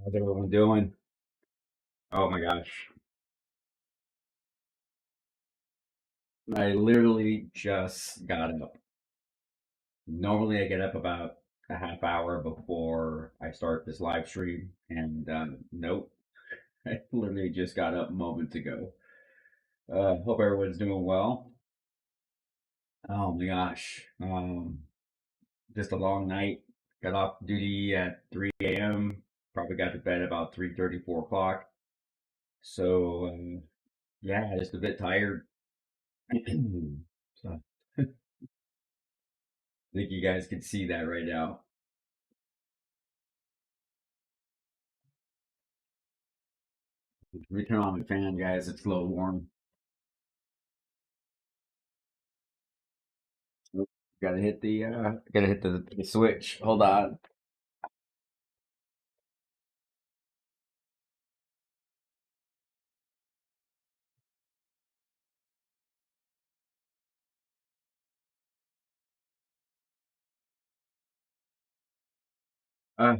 How's everyone doing? Oh my gosh. I literally just got up. Normally I get up about a half hour before I start this live stream, and nope. I literally just got up moments ago. Hope everyone's doing well. Oh my gosh. Just a long night. Got off duty at 3 a.m. Probably got to bed about 3:30, 4 o'clock. So yeah, just a bit tired. So I think you guys can see that right now. Let me turn on the fan, guys. It's a little warm. Oop, gotta hit the switch. Hold on. Uh,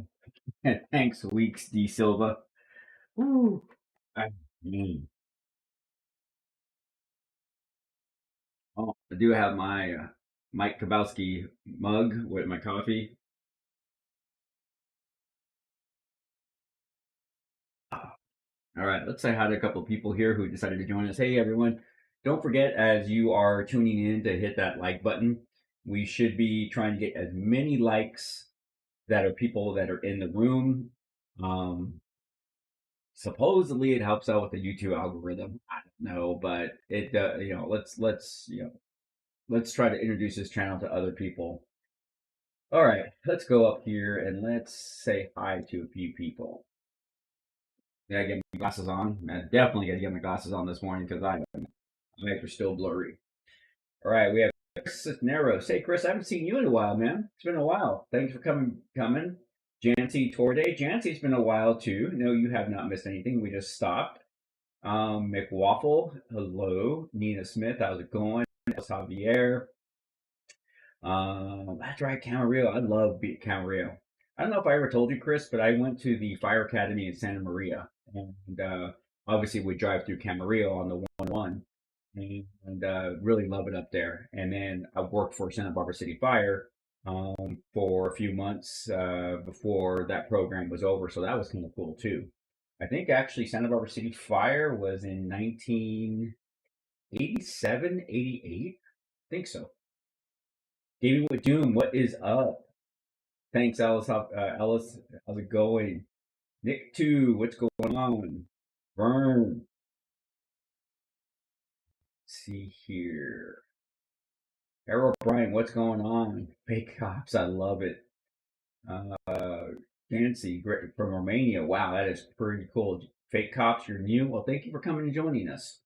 thanks, Weeks D Silva. Woo. Uh, mm. Oh, I do have my Mike Kabowski mug with my coffee. All right, let's say hi to a couple of people here who decided to join us. Hey, everyone. Don't forget, as you are tuning in, to hit that like button. We should be trying to get as many likes that are people that are in the room. Um, Supposedly, it helps out with the YouTube algorithm. I don't know, but it, let's try to introduce this channel to other people. All right, let's go up here and let's say hi to a few people. Yeah, I get my glasses on. I definitely got to get my glasses on this morning because my eyes are still blurry. All right, we have Chris Cisneros. Hey, Chris, I haven't seen you in a while, man. It's been a while. Thanks for coming. Jancy Torde. Jancy's been a while too. No, you have not missed anything. We just stopped. McWaffle, hello. Nina Smith, how's it going? Javier. That's right, Camarillo. I love Camarillo. I don't know if I ever told you, Chris, but I went to the Fire Academy in Santa Maria, and obviously we drive through Camarillo on the 101, and really love it up there. And then I worked for Santa Barbara City Fire for a few months before that program was over, so that was kind of cool too. I think actually Santa Barbara City Fire was in 1987, 88. I think so. Gaming with Doom, what is up? Thanks, Alice. Alice, how's it going? Nick 2, what's going on? Vern, let's see here. Errol Bryan, what's going on? Fake Cops, I love it. Nancy from Romania, wow, that is pretty cool. Fake Cops, you're new. Well, thank you for coming and joining us.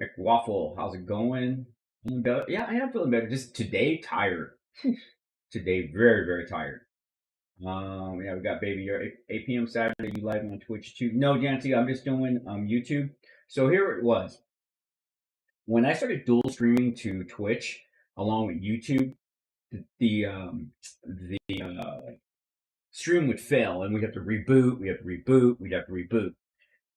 McWaffle, how's it going? Feeling better? Yeah, I am feeling better. Just today, tired. Today, very, very tired. Yeah, we got baby 8 p.m. Saturday. You live on Twitch too? No, Jancy, I'm just doing YouTube. So here it was. When I started dual streaming to Twitch along with YouTube, the stream would fail, and we'd have to reboot. We'd have to reboot. We'd have to reboot.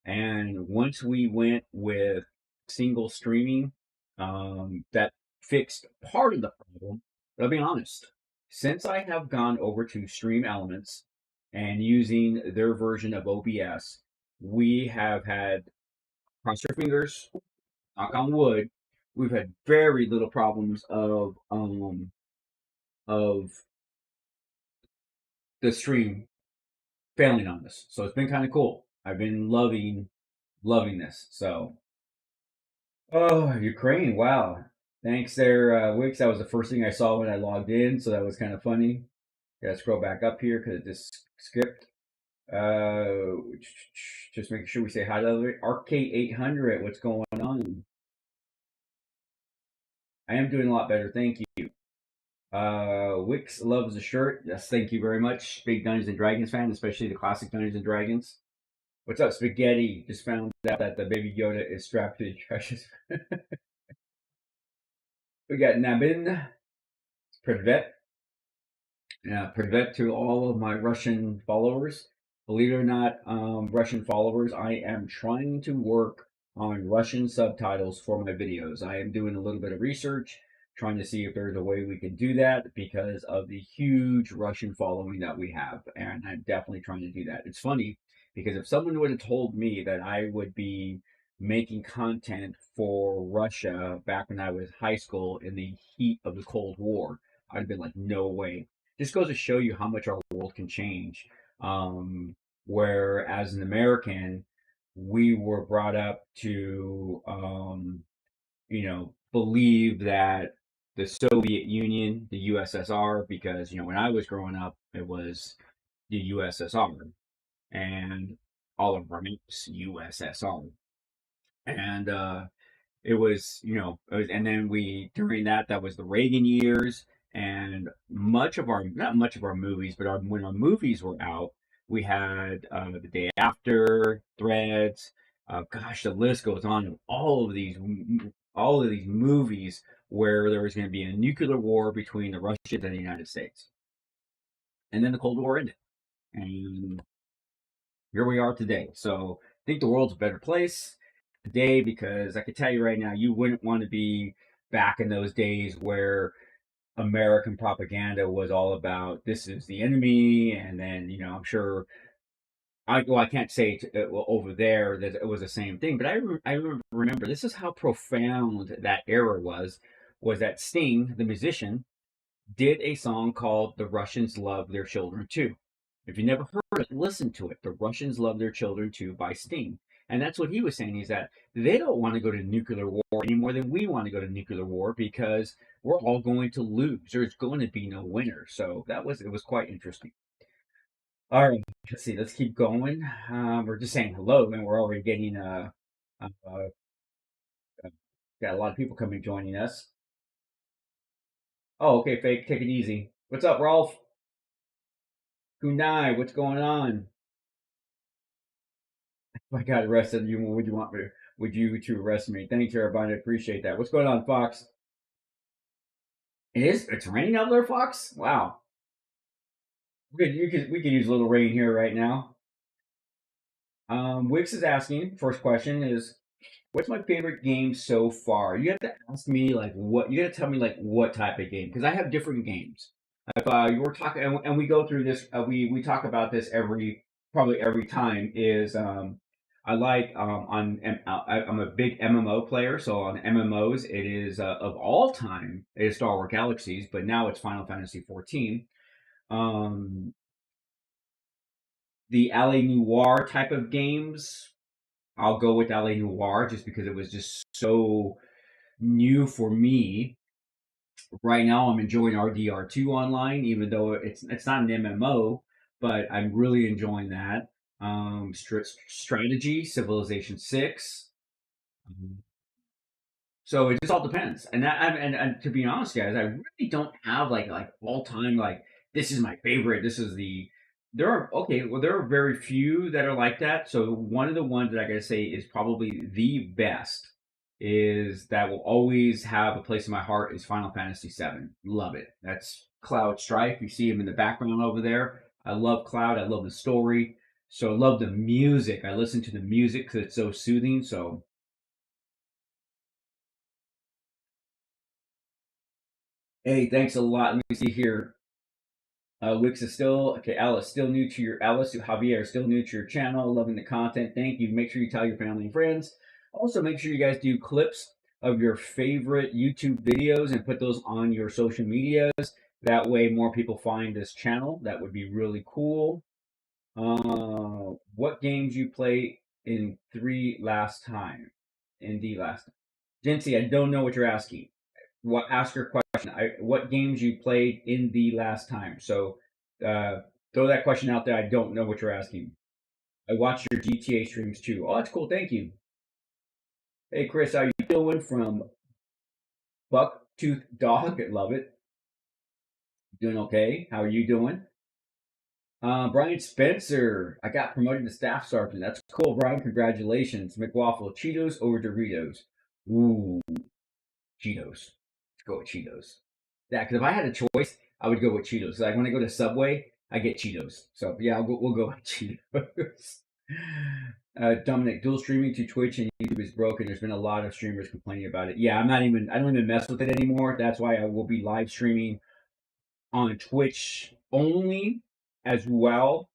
And once we went with single streaming, that fixed part of the problem. But I'll be honest, since I have gone over to Stream Elements and using their version of OBS, we have had, cross your fingers, knock on wood, we've had very little problems of the stream failing on us. So it's been kind of cool. I've been loving this. So oh, Ukraine! Wow, thanks there, Wix. That was the first thing I saw when I logged in, so that was kind of funny. Gotta scroll back up here because it just skipped. Just making sure we say hi to Arcade 800. What's going on? I am doing a lot better, thank you. Wix loves the shirt. Yes, thank you very much. Big Dungeons and Dragons fan, especially the classic Dungeons and Dragons. What's up, Spaghetti? Just found out that the baby Yoda is strapped to the trash. We got Nabin, Privet. Privet to all of my Russian followers. Believe it or not, Russian followers, I am trying to work on Russian subtitles for my videos. I am doing a little bit of research, trying to see if there's a way we can do that because of the huge Russian following that we have. And I'm definitely trying to do that. It's funny because if someone would have told me that I would be making content for Russia back when I was high school in the heat of the Cold War, I'd have been like, no way. This goes to show you how much our world can change. Where as an American, we were brought up to, believe that the Soviet Union, the USSR, because, when I was growing up, it was the USSR and all of our names, USSR. And it was, and then during that was the Reagan years, and not much of our movies, but when our movies were out, we had The Day After, Threads, gosh, the list goes on of all of these movies where there was going to be a nuclear war between the Russians and the United States. And then the Cold War ended. And here we are today. So I think the world's a better place today because I can tell you right now, you wouldn't want to be back in those days where American propaganda was all about this is the enemy, and then I'm sure I can't say over there that it was the same thing, but I remember this is how profound that era was that Sting, the musician, did a song called "The Russians Love Their Children Too." If you never heard it, listen to it. "The Russians Love Their Children Too" by Sting. And that's what he was saying is that they don't want to go to nuclear war any more than we want to go to nuclear war because we're all going to lose. There's going to be no winner. So it was quite interesting. All right, let's see. Let's keep going. We're just saying hello, and we're already getting got a lot of people coming joining us. Oh, okay, fake. Take it easy. What's up, Rolf? Kunai, what's going on? If I got arrested, would you want me? Would you to arrest me? Thanks, everybody. I appreciate that. What's going on, Fox? It's raining out there, Fox? Wow. We could use a little rain here right now. Wix is asking. First question is, what's my favorite game so far? You have to ask me like what. You got to tell me like what type of game because I have different games. If you were talking and we go through this, we talk about this probably every time. Is I like I'm a big MMO player, so on MMOs it is of all time it is Star Wars Galaxies, but now it's Final Fantasy 14. Um, the LA Noir type of games, I'll go with LA Noir just because it was just so new for me. Right now, I'm enjoying RDR2 online, even though it's not an MMO, but I'm really enjoying that. Strategy, Civilization 6. So it just all depends. And to be honest, guys, I really don't have like all time like this is my favorite. This is the there are okay. Well, there are very few that are like that. So one of the ones that I gotta say is probably the best is that will always have a place in my heart is Final Fantasy VII. Love it. That's Cloud Strife. You see him in the background over there. I love Cloud. I love the story. So I love the music. I listen to the music because it's so soothing. So hey, thanks a lot. Let me see here. Wix is still okay. Alice Javier is still new to your channel. Loving the content. Thank you. Make sure you tell your family and friends. Also, make sure you guys do clips of your favorite YouTube videos and put those on your social medias. That way, more people find this channel. That would be really cool. What games you play in three last time? In the last time. Jency, I don't know what you're asking. Ask your question. What games you played in the last time? So throw that question out there. I don't know what you're asking. I watch your GTA streams too. Oh, that's cool. Thank you. Hey, Chris, how you doing? From Bucktooth Dog. Love it. Doing okay. How are you doing? Brian Spencer. I got promoted to staff sergeant. That's cool, Brian. Congratulations. McWaffle. Cheetos over Doritos. Ooh, Cheetos. Let's go with Cheetos. Yeah, because if I had a choice, I would go with Cheetos. Like when I go to Subway, I get Cheetos. So yeah, we'll go with Cheetos. Dominic, dual streaming to Twitch and YouTube is broken. There's been a lot of streamers complaining about it. Yeah, I don't even mess with it anymore. That's why I will be live streaming on Twitch only as well.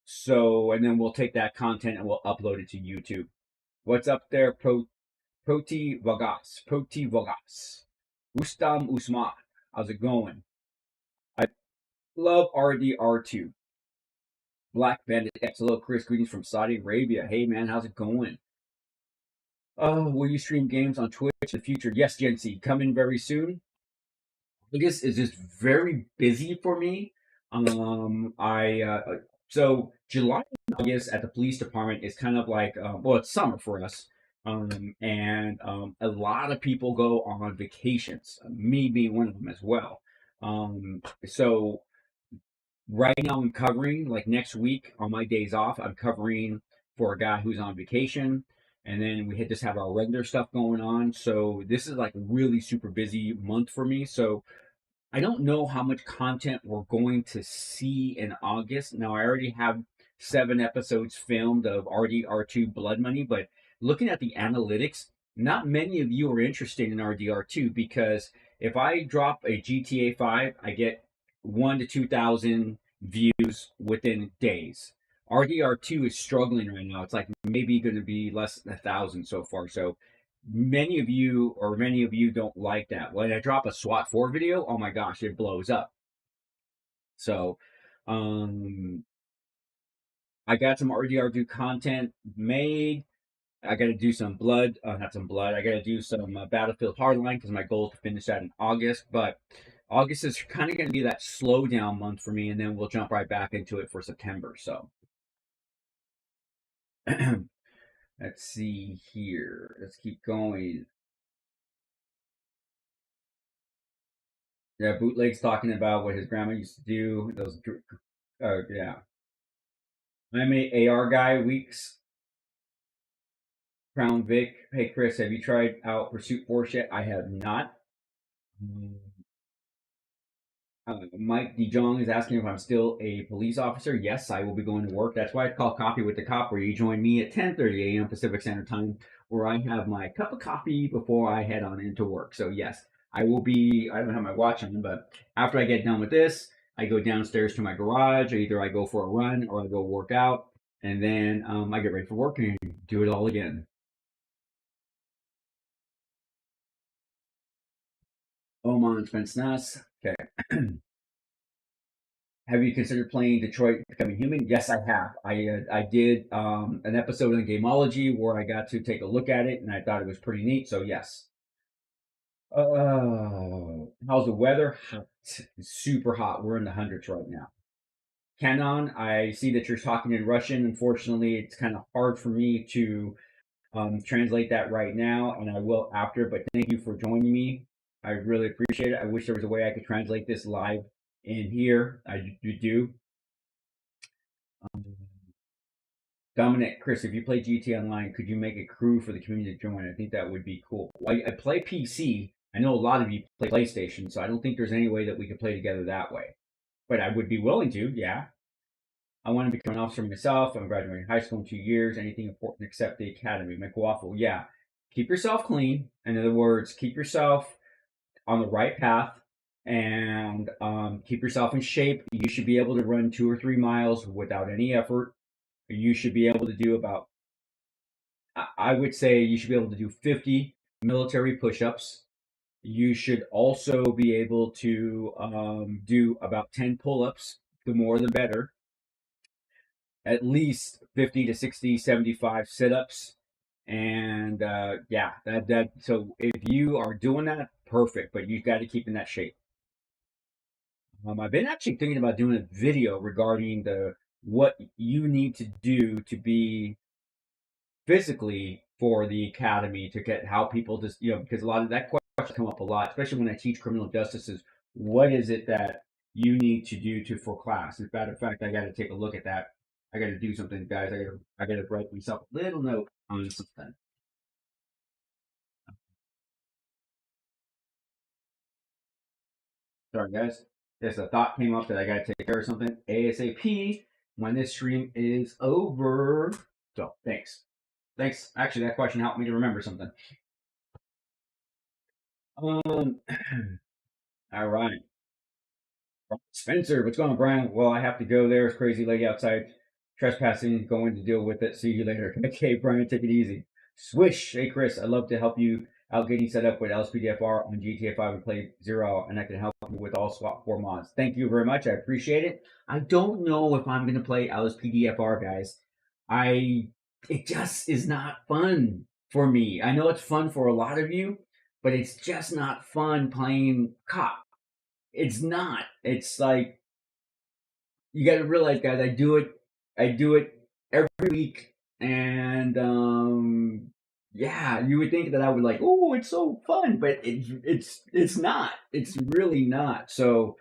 So, and then we'll take that content and we'll upload it to YouTube. What's up there, Proti Vagas? Proti Vagas. Rustam Usman. How's it going? I love RDR2. Black Bandit X. Hello, Chris. Greetings from Saudi Arabia. Hey, man, how's it going? Will you stream games on Twitch in the future? Yes, Gen Z. Coming very soon. August is just very busy for me. So July and August at the police department is kind of like well, it's summer for us, and a lot of people go on vacations. Me being one of them as well. So right now I'm covering like next week on my days off. I'm covering for a guy who's on vacation. And then we had just have our regular stuff going on. So this is like really super busy month for me. So I don't know how much content we're going to see in August. Now, I already have 7 episodes filmed of RDR2 Blood Money, but looking at the analytics, not many of you are interested in RDR2 because if I drop a GTA 5, I get 1 to 2,000 views within days. RDR2 is struggling right now. It's like maybe going to be less than 1,000 so far. So many of you don't like that. When I drop a SWAT 4 video, oh my gosh, it blows up. So I got some RDR2 content made. I got to do some blood, not some blood. I got to do some Battlefield Hardline because my goal is to finish that in August. But August is kind of going to be that slow down month for me, and then we'll jump right back into it for September. So let's see here. Let's keep going. Yeah, Bootleg's talking about what his grandma used to do. Those, yeah. I'm a AR guy. Weeks. Crown Vic. Hey Chris, have you tried out Pursuit Force yet? I have not. Mike DeJong is asking if I'm still a police officer. Yes, I will be going to work. That's why it's called Coffee with the Cop, where you join me at 10:30 a.m. Pacific Standard Time, where I have my cup of coffee before I head on into work. So yes, I will be. I don't have my watch on, but after I get done with this, I go downstairs to my garage. Either I go for a run or I go work out, and then I get ready for work and do it all again. Oman Spence Nas. Okay. Have you considered playing Detroit Becoming Human? Yes, I have. I did an episode on Gameology where I got to take a look at it, and I thought it was pretty neat. So yes. How's the weather? Hot. It's super hot. We're in the hundreds right now. Canon, I see that you're talking in Russian. Unfortunately, it's kind of hard for me to translate that right now, and I will after. But thank you for joining me. I really appreciate it. I wish there was a way I could translate this live in here. I do. Dominic, Chris, if you play GT Online, could you make a crew for the community to join? I think that would be cool. I play PC. I know a lot of you play PlayStation, so I don't think there's any way that we could play together that way. But I would be willing to, yeah. I want to become an officer myself. I'm graduating high school in 2 years. Anything important except the academy. Make waffle, yeah. Keep yourself clean. In other words, keep yourself on the right path and keep yourself in shape. You should be able to run 2 or 3 miles without any effort. You should be able to do about, I would say you should be able to do 50 military push-ups. You should also be able to do about 10 pull-ups. The more the better. At least 50 to 60, 75 sit-ups. And yeah, so if you are doing that, perfect. But you've got to keep in that shape. I've been actually thinking about doing a video regarding what you need to do to be physically for the academy to get how people just because a lot of that question come up a lot, especially when I teach criminal justice. Is what is it that you need to do for class? As a matter of fact, I got to take a look at that. I got to do something, guys. I got to write myself a little note on something. Sorry, guys. Just a thought came up that I gotta take care of something ASAP when this stream is over. So thanks. Thanks. Actually, that question helped me to remember something. All right. Spencer, what's going on, Brian? Well, I have to go. There's crazy lady outside trespassing. Going to deal with it. See you later. Okay, Brian, take it easy. Swish. Hey, Chris, I'd love to help you out getting set up with LSPDFR on GTA 5 and play Zero, and I can help you with all SWAT 4 mods. Thank you very much. I appreciate it. I don't know if I'm going to play LSPDFR, guys. It just is not fun for me. I know it's fun for a lot of you, but it's just not fun playing cop. It's not. It's like you got to realize, guys. I do it every week, and yeah, you would think that I would like. Oh, it's so fun, but it's not. It's really not. So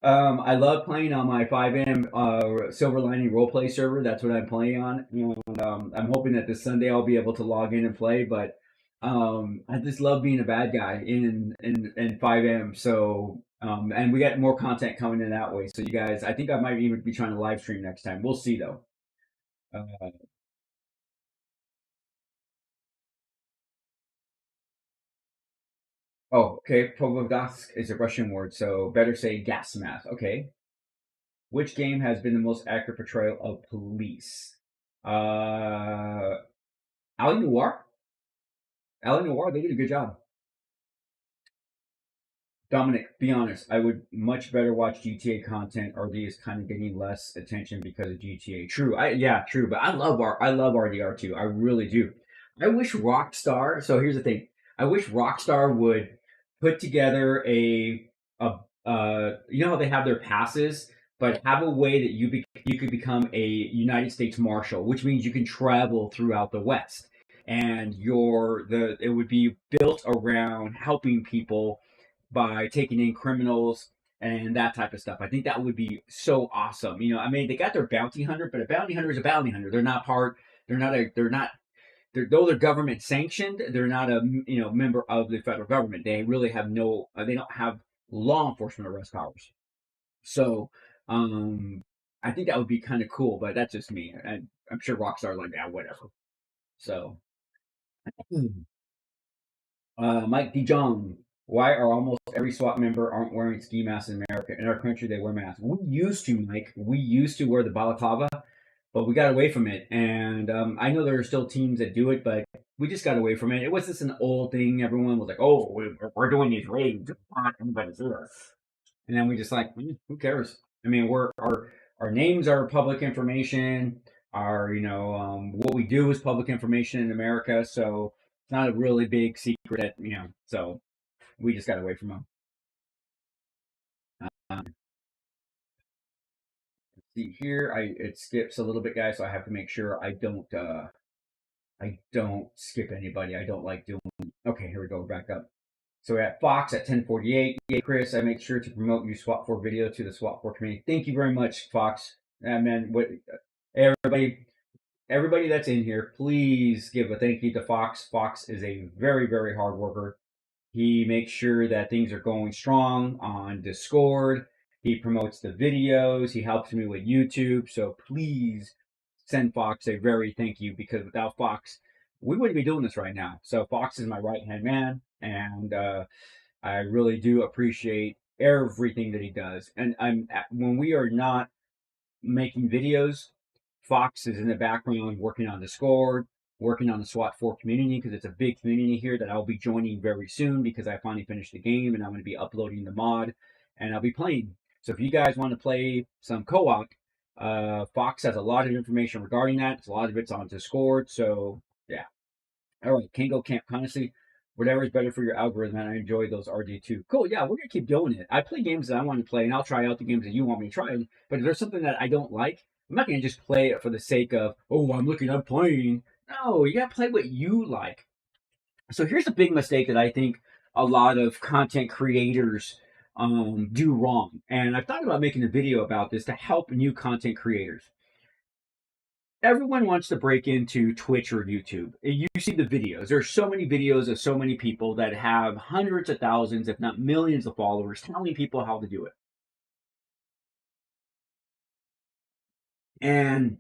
I love playing on my 5M Silver Lining roleplay server. That's what I'm playing on, and I'm hoping that this Sunday I'll be able to log in and play. But I just love being a bad guy in 5M. So and we got more content coming in that way. So you guys, I think I might even be trying to live stream next time. We'll see though. Oh, okay. Pogodask is a Russian word, so better say gas mask. Okay. Which game has been the most accurate portrayal of police? Alienware? Alienware, they did a good job. Dominic, be honest. I would much better watch GTA content. RD is kind of getting less attention because of GTA. True, yeah, true. But I love RDR2. I really do. I wish Rockstar. So here's the thing. I wish Rockstar would put together you know how they have their passes, but have a way that you could become a United States Marshal, which means you can travel throughout the West, and it would be built around helping people by taking in criminals and that type of stuff. I think that would be so awesome. You know, I mean, they got their bounty hunter, but a bounty hunter is a bounty hunter. They're not part. Though they're government sanctioned, they're not a member of the federal government. They really have no. They don't have law enforcement arrest powers. So, I think that would be kind of cool. But that's just me. And I'm sure Rockstar like that, whatever. So, Mike DeJong, why are almost every SWAT member aren't wearing ski masks in America? In our country, they wear masks. We used to, Mike. We used to wear the balaclava, but we got away from it. And I know there are still teams that do it, but we just got away from it. It was just an old thing. Everyone was like, "Oh, we're doing these raids. Not anybody's here." And then we just like, who cares? I mean, our names are public information. Our what we do is public information in America. So it's not a really big secret that So we just got away from them. See here, it skips a little bit, guys. So I have to make sure I don't skip anybody. I don't like doing. Okay, here we go. Back up. So we're at Fox at 10:48. Yay, Chris! I make sure to promote your SWAT 4 video to the SWAT 4 community. Thank you very much, Fox. And man, everybody that's in here, please give a thank you to Fox. Fox is a very, very hard worker. He makes sure that things are going strong on Discord. He promotes the videos. He helps me with YouTube. So please send Fox a very thank you, because without Fox, we wouldn't be doing this right now. So Fox is my right hand man, and I really do appreciate everything that he does. And when we are not making videos, Fox is in the background working on Discord, working on the SWAT 4 community, because it's a big community here that I'll be joining very soon, because I finally finished the game and I'm going to be uploading the mod and I'll be playing. So if you guys want to play some co-op, Fox has a lot of information regarding that. A lot of it's on Discord. So yeah. All right, Kango Camp. Honestly, whatever is better for your algorithm, and I enjoy those RD2. Cool. Yeah, we're gonna keep doing it. I play games that I want to play, and I'll try out the games that you want me to try. But if there's something that I don't like, I'm not gonna just play it for the sake of, oh, I'm playing. No, you gotta play what you like. So here's a big mistake that I think a lot of content creators do wrong, and I've thought about making a video about this to help new content creators. Everyone wants to break into Twitch or YouTube. You see the videos. There's so many videos of so many people that have hundreds of thousands, if not millions of followers, telling people how to do it. And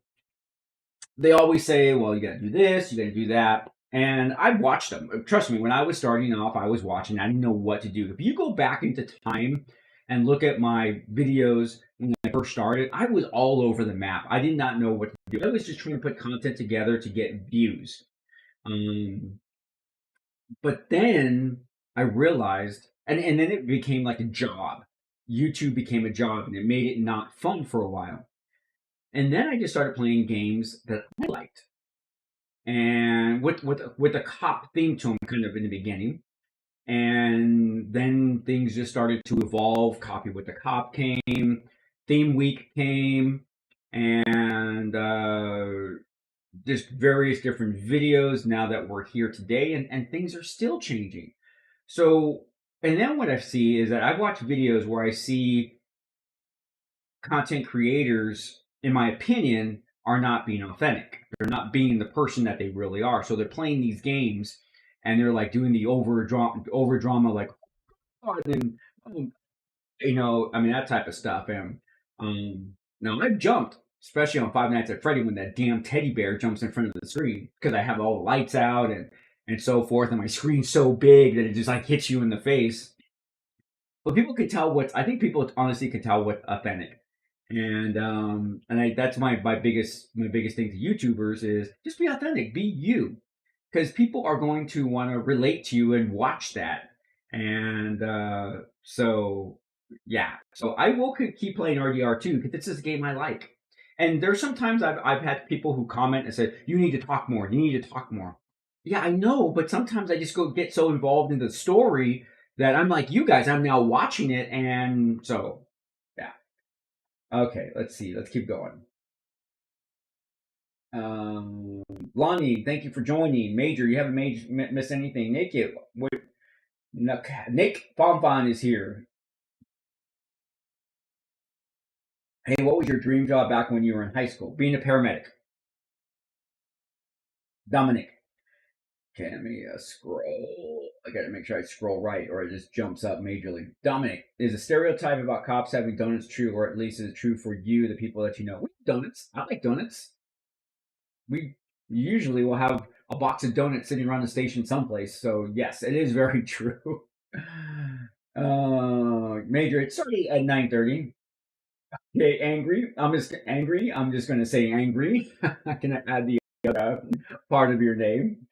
they always say, well, you got to do this, you got to do that. And I watched them. Trust me, when I was starting off, I was watching. I didn't know what to do. If you go back into time and look at my videos when I first started, I was all over the map. I did not know what to do. I was just trying to put content together to get views. But then I realized, and then it became like a job. YouTube became a job, and it made it not fun for a while. And then I just started playing games that I liked, and with a cop theme to them, kind of in the beginning. And then things just started to evolve. Copy with the Cop came, Theme Week came, and just various different videos now that we're here today, and things are still changing. So, and then what I see is that I've watched videos where I see content creators, in my opinion, are not being authentic. They're not being the person that they really are. So they're playing these games and they're like doing the over drama, like, oh, and then, you know, I mean, that type of stuff. And now I've jumped, especially on Five Nights at Freddy, when that damn teddy bear jumps in front of the screen because I have all the lights out and so forth, and my screen's so big that it just like hits you in the face. But people can tell I think people honestly can tell what's authentic. That's my biggest thing to YouTubers is just be authentic, be you, because people are going to want to relate to you and watch that. And so yeah, so I will keep playing RDR2 because this is a game I like. And there's sometimes I've had people who comment and say, you need to talk more, you need to talk more. Yeah, I know, but sometimes I just get so involved in the story that I'm like you guys, I'm now watching it, and so yeah. Okay, let's see. Let's keep going. Lonnie, thank you for joining. Major, you haven't missed anything. Nick Fonfon is here. Hey, what was your dream job back when you were in high school? Being a paramedic. Dominic. Okay, let me scroll. I gotta make sure I scroll right or it just jumps up majorly. Dominic, is a stereotype about cops having donuts true, or at least is it true for you, the people that you know? We have donuts. I like donuts. We usually will have a box of donuts sitting around the station someplace. So yes, it is very true. Major, it's already at 9:30. Okay, angry. I'm just angry. I'm just going to say angry. I can add the other part of your name.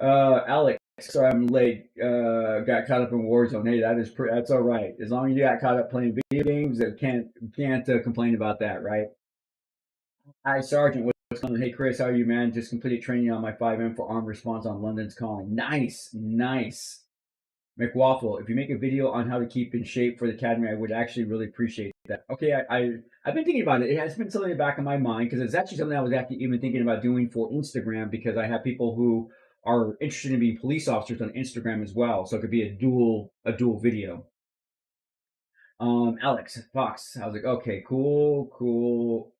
Alex, sorry I'm late. Got caught up in Warzone. Hey, that's all right. As long as you got caught up playing video games, can't complain about that, right? Hi, Sergeant. What's going on? Hey, Chris, how are you, man? Just completed training on my 5M for armed response on London's calling. Nice, nice. McWaffle, if you make a video on how to keep in shape for the academy, I would actually really appreciate that. Okay, I've been thinking about it. It has been something in the back of my mind because it's actually something I was actually even thinking about doing for Instagram because I have people who are interested in being police officers on Instagram as well. So it could be a dual video. Alex Fox, I was like, okay, cool.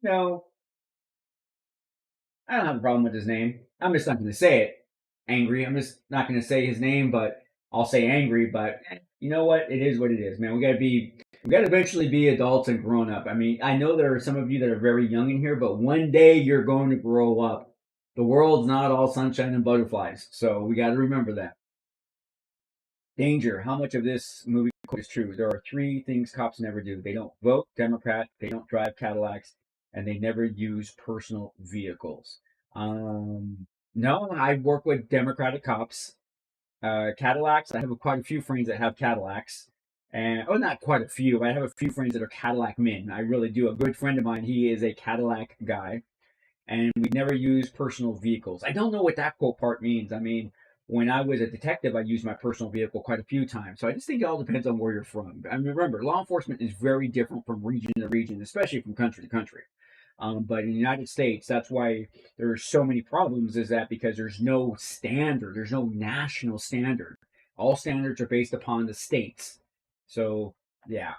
No, I don't have a problem with his name. I'm just not going to say it. Angry. I'm just not going to say his name, but I'll say angry. But you know what? It is what it is, man. We got to eventually be adults and grown up. I mean, I know there are some of you that are very young in here, but one day you're going to grow up. The world's not all sunshine and butterflies, so we got to remember that. Danger. How much of this movie quote is true? There are three things cops never do. They don't vote Democrat, they don't drive Cadillacs, and they never use personal vehicles. No, I work with Democratic cops. Cadillacs, I have quite a few friends that have Cadillacs. And, oh, not quite a few, but I have a few friends that are Cadillac men. I really do. A good friend of mine, he is a Cadillac guy. And we never use personal vehicles. I don't know what that quote part means. I mean, when I was a detective, I used my personal vehicle quite a few times. So I just think it all depends on where you're from. I mean, remember, law enforcement is very different from region to region, especially from country to country. But in the United States, that's why there's so many problems. Is that because there's no standard, there's no national standard. All standards are based upon the states. So yeah.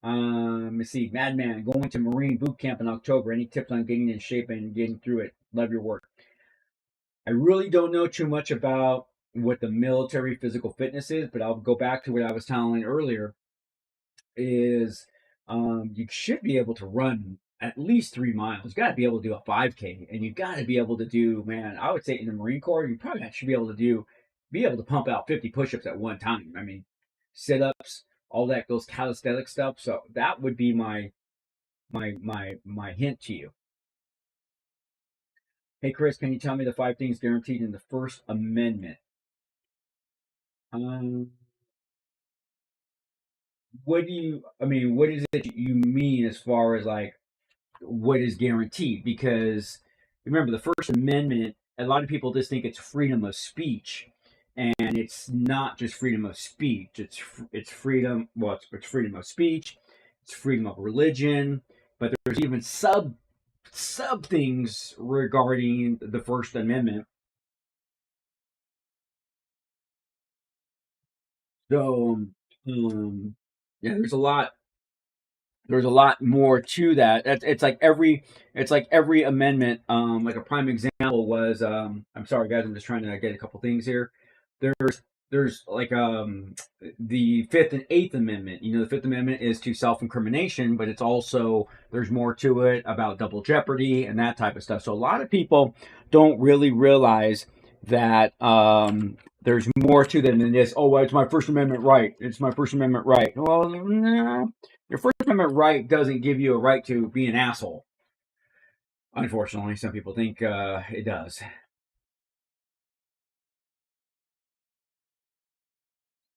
Let's see, Madman going to Marine boot camp in October. Any tips on getting in shape and getting through it? Love your work. I really don't know too much about what the military physical fitness is, but I'll go back to what I was telling earlier. Is you should be able to run at least 3 miles. You got to be able to do a 5K, and you got to be able to do, man. I would say in the Marine Corps, you probably should be able to pump out 50 push-ups at one time. I mean, sit-ups, all that, those calisthenic stuff. So that would be my hint to you. Hey Chris, can you tell me the 5 things guaranteed in the First Amendment? What is it you mean as far as like what is guaranteed? Because remember, the First Amendment, a lot of people just think it's freedom of speech, and it's not just freedom of speech. It's freedom. Well, it's freedom of speech. It's freedom of religion. But there's even sub things regarding the First Amendment. So, yeah, there's a lot more to that. It's like every amendment. Like a prime example was, I'm sorry guys, I'm just trying to get a couple things here. There's like the Fifth and Eighth Amendment. The Fifth Amendment is to self-incrimination, but it's also, there's more to it about double jeopardy and that type of stuff. So a lot of people don't really realize that there's more to them than this. Oh, well, it's my First Amendment right. It's my First Amendment right. Well, no. Your First Amendment right doesn't give you a right to be an asshole. Unfortunately, some people think it does.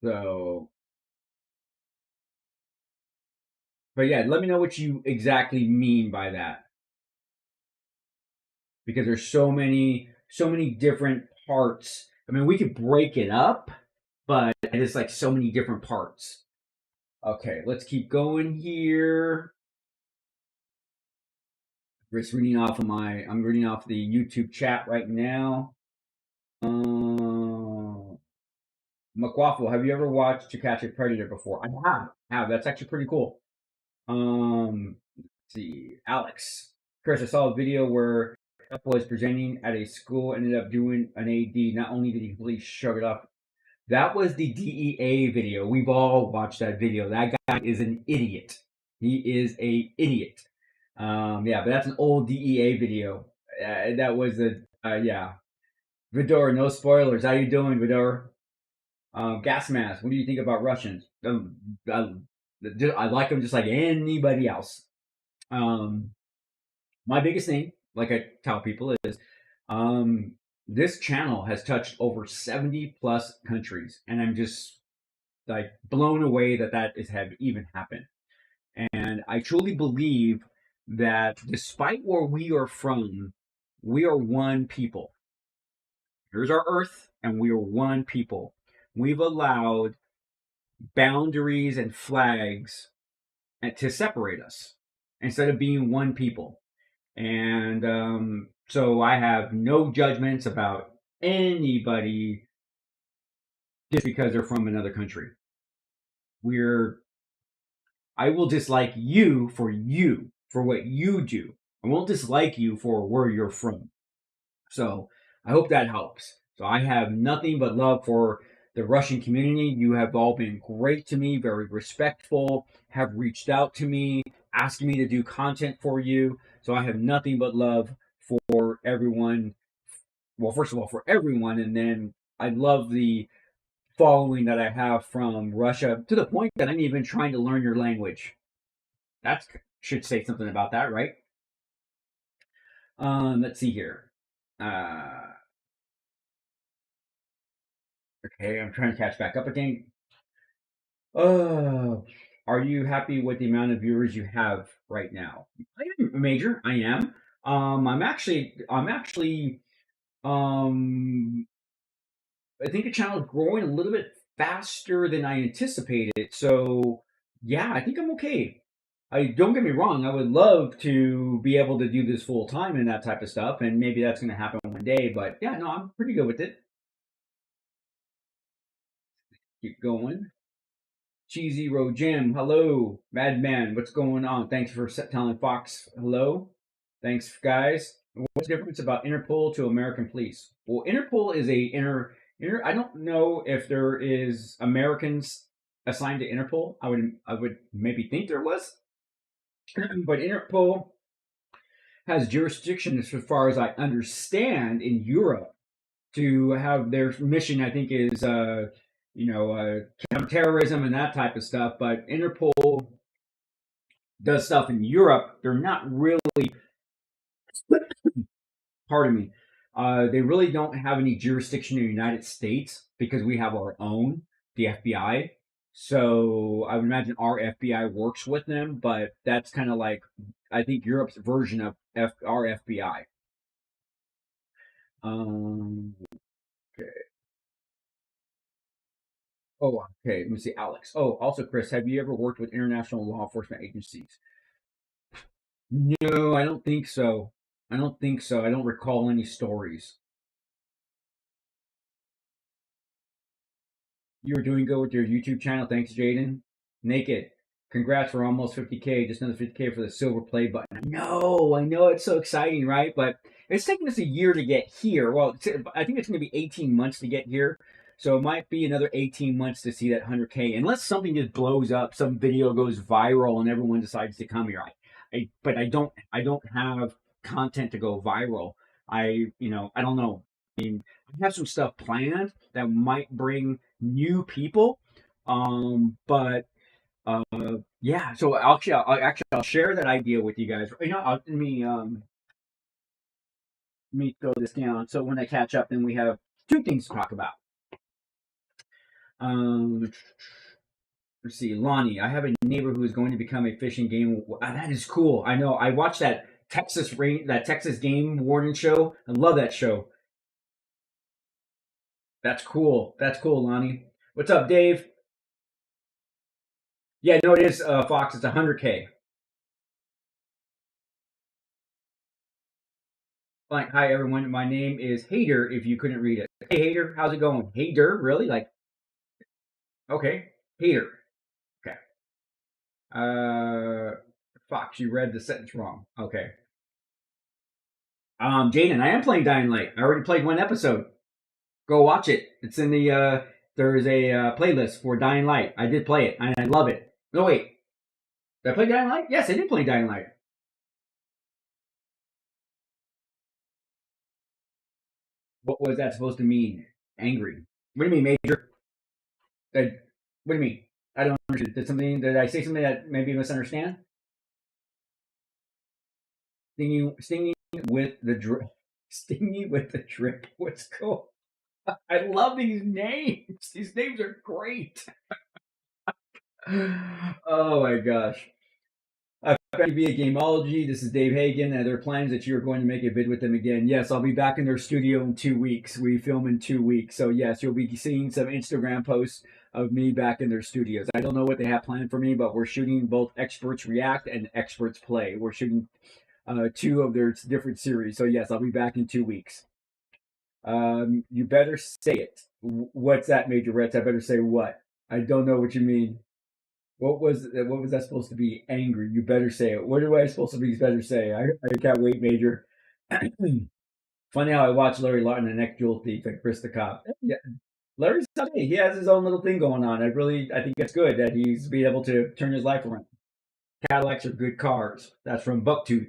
So, but yeah, let me know what you exactly mean by that, because there's so many different parts. I mean, we could break it up, but it's like so many different parts. Okay, let's keep going here. I'm reading off the YouTube chat right now. McWaffle, have you ever watched To Catch a Predator before? I have. That's actually pretty cool. Let's see, Alex. Chris, I saw a video where F was presenting at a school, ended up doing an AD. Not only did he completely shrug it off, that was the DEA video. We've all watched that video. That guy is an idiot. He is a idiot. Yeah, but that's an old DEA video. That was yeah. Vidor, no spoilers. How you doing, Vidor? Gas mask. What do you think about Russians? I like them just like anybody else. My biggest thing, like I tell people, is this channel has touched over 70 plus countries, and I'm just like blown away that is have even happened. And I truly believe that despite where we are from, we are one people. Here's our Earth, and we are one people. We've allowed boundaries and flags to separate us instead of being one people. And so I have no judgments about anybody just because they're from another country. I will dislike you for what you do. I won't dislike you for where you're from. So I hope that helps. So I have nothing but love for the Russian community. You have all been great to me, very respectful, have reached out to me, asking me to do content for you. So I have nothing but love for everyone. Well, first of all, for everyone. And then I love the following that I have from Russia, to the point that I'm even trying to learn your language. That should say something about that, right? Let's see here. Okay, I'm trying to catch back up again. Are you happy with the amount of viewers you have right now? I am, Major. I am. Um, I think the channel is growing a little bit faster than I anticipated. So yeah, I think I'm okay. I don't get me wrong. I would love to be able to do this full time and that type of stuff, and maybe that's going to happen one day. But yeah, no, I'm pretty good with it. Keep going. Cheesy Road Jim, hello. Madman, what's going on? Thanks for telling Fox hello. Thanks, guys. What's the difference about Interpol to American police? Well, Interpol is a I don't know if there is Americans assigned to Interpol. I would maybe think there was, but Interpol has jurisdiction, as far as I understand, in Europe to have their mission. I think is counterterrorism and that type of stuff. But Interpol does stuff in Europe. They're not really, pardon me, they really don't have any jurisdiction in the United States because we have our own, the FBI. So I would imagine our FBI works with them, but that's kind of like, I think, Europe's version of our FBI. Okay. Oh, okay. Let me see, Alex. Oh, also, Chris, have you ever worked with international law enforcement agencies? No, I don't think so. I don't think so. I don't recall any stories. You were doing good with your YouTube channel. Thanks, Jaden. Naked. Congrats for almost 50K. Just another 50K for the silver play button. I know it's so exciting, right? But it's taking us a year to get here. Well, I think it's going to be 18 months to get here. So it might be another 18 months to see that 100K. Unless something just blows up, some video goes viral and everyone decides to come here. But I don't have content to go viral. I don't know. I mean, I have some stuff planned that might bring new people. But yeah. So I'll share that idea with you guys. Let me throw this down. So when I catch up, then we have two things to talk about. Let's see, Lonnie. I have a neighbor who is going to become a fishing game. That is cool. I know. I watched that Texas Game Warden show. I love that show. That's cool. That's cool, Lonnie. What's up, Dave? Yeah, no, it is, Fox. It's 100K. Like, hi everyone. My name is Hater. If you couldn't read it, hey Hater, how's it going? Hater, really? Like, okay, Hater. Okay. Fox, you read the sentence wrong. Okay. Jaden, I am playing Dying Light. I already played one episode. Go watch it. It's in the there is a playlist for Dying Light. I did play it and I love it. No wait, did I play Dying Light? Yes, I did play Dying Light. What was that supposed to mean? Angry. What do you mean, Major? What do you mean? I don't understand. Did I say something that maybe you misunderstand? Stinging with the drip. Stinging with the drip. What's cool? I love these names. These names are great. Oh my gosh. Via Gameology. This is Dave Hagen, and there are plans that you're going to make a vid with them again. Yes, I'll be back in their studio in 2 weeks. We film in 2 weeks. So, yes, you'll be seeing some Instagram posts of me back in their studios. I don't know what they have planned for me, but we're shooting both Experts React and Experts Play. We're shooting two of their different series. So, yes, I'll be back in 2 weeks. You better say it. What's that, Major Rets? I better say what? I don't know what you mean. What was that supposed to be? Angry. You better say it. What am I supposed to be better say? I can't wait, Major. Funny how I watch Larry Lawton, the next jewel thief, and Chris the cop. Yeah, Larry's okay. He has his own little thing going on. I think it's good that he's being able to turn his life around. Cadillacs are good cars. That's from Bucktooth.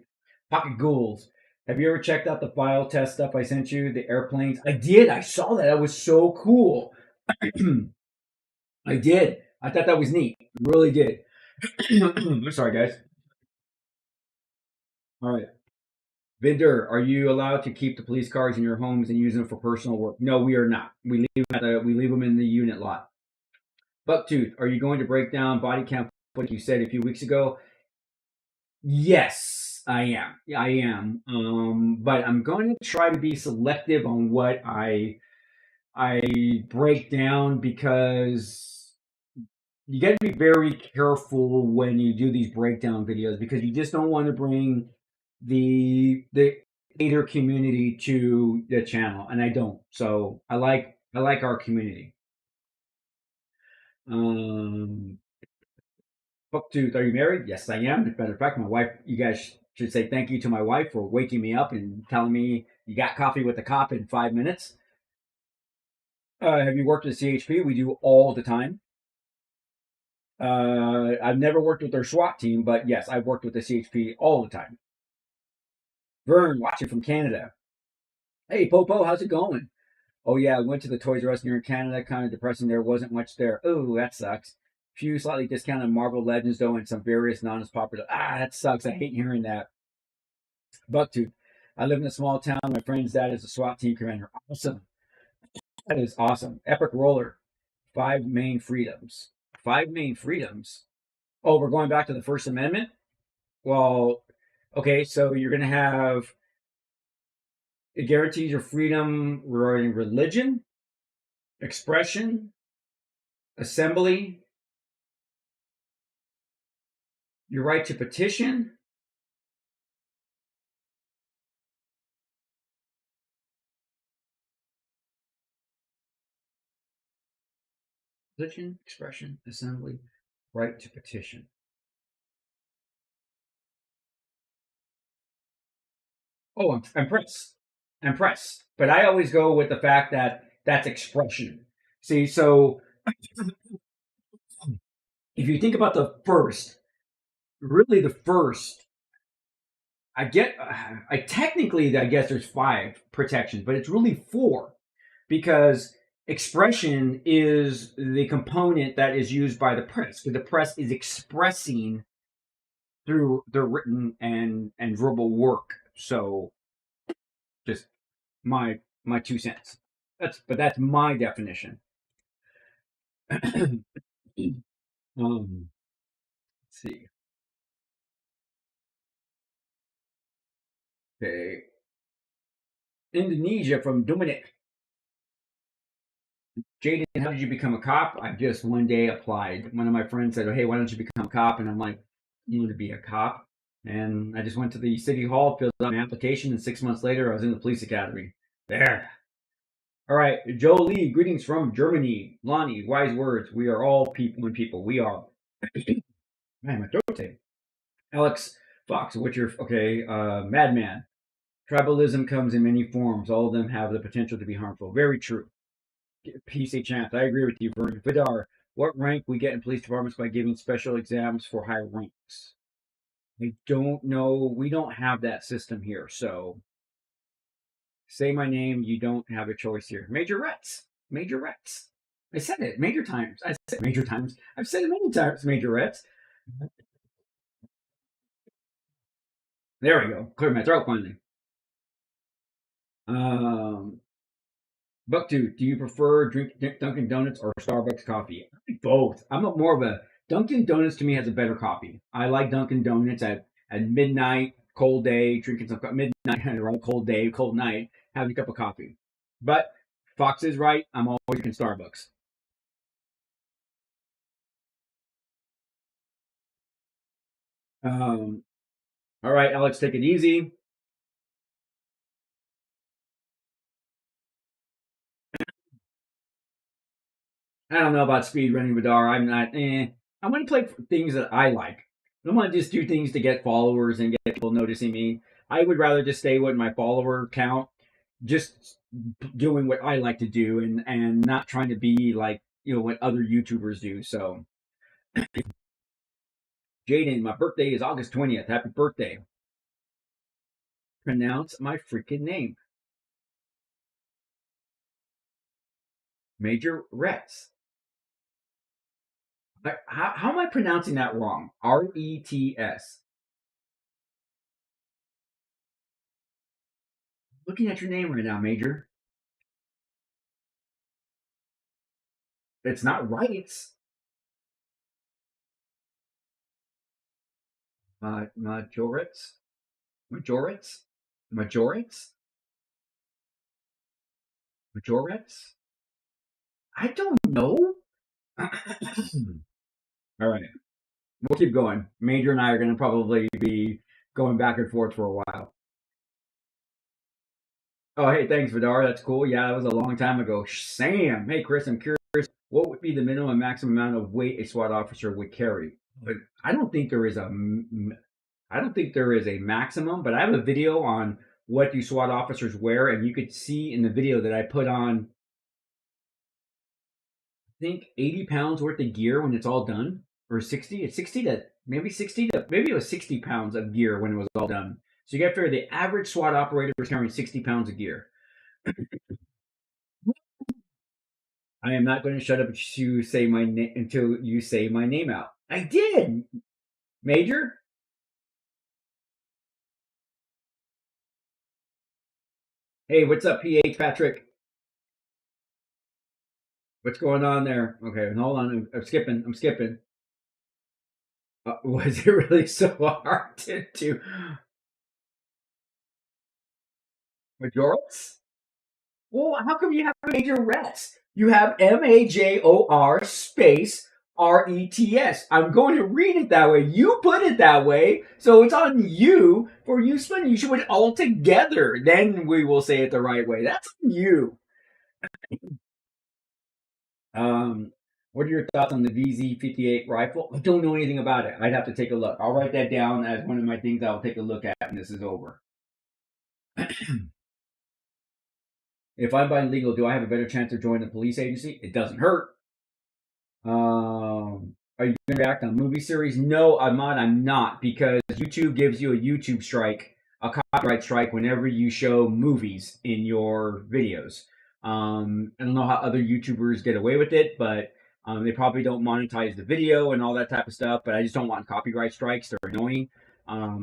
Pocket Ghouls. Have you ever checked out the file test stuff I sent you? The airplanes. I did. I saw that. That was so cool. I did. I thought that was neat. Really did. I'm sorry, guys. All right. Vendor, are you allowed to keep the police cars in your homes and use them for personal work? No, we are not. We leave them in the unit lot. Bucktooth, are you going to break down body cam like you said a few weeks ago? Yes, I am. I am. But I'm going to try to be selective on what I break down, because you got to be very careful when you do these breakdown videos, because you just don't want to bring the hater community to the channel, and I don't. So I like our community. Booktooth, are you married? Yes, I am. As a matter of fact, my wife, you guys, should say thank you to my wife for waking me up and telling me you got coffee with the cop in 5 minutes. Have you worked at CHP? We do all the time. I've never worked with their SWAT team, but yes, I've worked with the CHP all the time. Vern, watching from Canada. Hey, Popo, how's it going? Oh, yeah, I went to the Toys R Us near in Canada. Kind of depressing. There wasn't much there. Oh, that sucks. Few slightly discounted Marvel Legends, though, and some various non as popular. That sucks. I hate hearing that. Bucktooth. I live in a small town. My friend's dad is a SWAT team commander. Awesome. That is awesome. Epic Roller. 5 main freedoms. 5 main freedoms. Oh, we're going back to the First Amendment? Well, okay, so you're going to have, it guarantees your freedom regarding religion, expression, assembly, your right to petition, religion, expression, assembly, right to petition. Oh, I'm press. I'm press. But I always go with the fact that that's expression. See, so if you think about the first, really the first, I technically, I guess there's 5 protections, but it's really 4 because expression is the component that is used by the press. Because the press is expressing through the written and verbal work. So, just my 2 cents. That's my definition. Let's see. Okay. Indonesia from Dominic. Jaden, how did you become a cop? I just one day applied. One of my friends said, hey, why don't you become a cop? And I'm like, you want to be a cop? And I just went to the city hall, filled out my application, and 6 months later, I was in the police academy. There. All right. Joe Lee, greetings from Germany. Lonnie, wise words. We are all people and people. We are. Man, my throat tape. Alex Fox, what's your, okay, Madman. Tribalism comes in many forms. All of them have the potential to be harmful. Very true. PC Champ, I agree with you, Vern. Vidar, what rank we get in police departments by giving special exams for higher ranks? I don't know. We don't have that system here. So say my name. You don't have a choice here. Major Rets. Major Rets. I said it major times. I said major times. I've said it many times, Major Rets. There we go. Clear my throat finally. Bucktooth, do you prefer Dunkin' Donuts or Starbucks coffee? Both. I'm more of a Dunkin' Donuts. To me, has a better coffee. I like Dunkin' Donuts at midnight, cold day, drinking some midnight, right? Cold day, cold night, having a cup of coffee. But Fox is right. I'm always drinking Starbucks. All right, Alex, take it easy. I don't know about speed running Vidar. I'm not. I want to play things that I like. I don't want to just do things to get followers and get people noticing me. I would rather just stay with my follower count, just doing what I like to do, and not trying to be like what other YouTubers do. So, Jaden, my birthday is August 20th. Happy birthday! Pronounce my freaking name, Major Rets. How am I pronouncing that wrong? Rets. Looking at your name right now, Major. It's not rights. Majoritz? Majoritz? Majoritz? Majoritz? I don't know. All right. We'll keep going. Major and I are going to probably be going back and forth for a while. Oh, hey, thanks, Vidar. That's cool. Yeah, that was a long time ago. Sam. Hey, Chris, I'm curious. What would be the minimum and maximum amount of weight a SWAT officer would carry? But I don't think there is a. I don't think there is a maximum, but I have a video on what do SWAT officers wear, and you could see in the video that I put on, I think 80 pounds worth of gear when it's all done, or 60. It's 60 to maybe 60 to maybe it was 60 pounds of gear when it was all done. So you got to figure the average SWAT operator is carrying 60 pounds of gear. I am not going to shut up until you say my name out. I did, Major. Hey, what's up, PH Patrick? What's going on there? Okay, hold on. I'm skipping. Was it really so hard to do Majorets? Well, how come you have Majorets? You have Major space RETS. I'm going to read it that way. You put it that way, so it's on you for you spelling. You should put it all together. Then we will say it the right way. That's on you. What are your thoughts on the VZ58 rifle? I don't know anything about it. I'd have to take a look. I'll write that down as one of my things I'll take a look at when this is over. If I'm buying legal, do I have a better chance of joining the police agency? It doesn't hurt. Are you going to react on movie series? No, I'm not, because YouTube gives you a YouTube strike, a copyright strike, whenever you show movies in your videos. I don't know how other YouTubers get away with it, but they probably don't monetize the video and all that type of stuff. But I just don't want copyright strikes; they're annoying.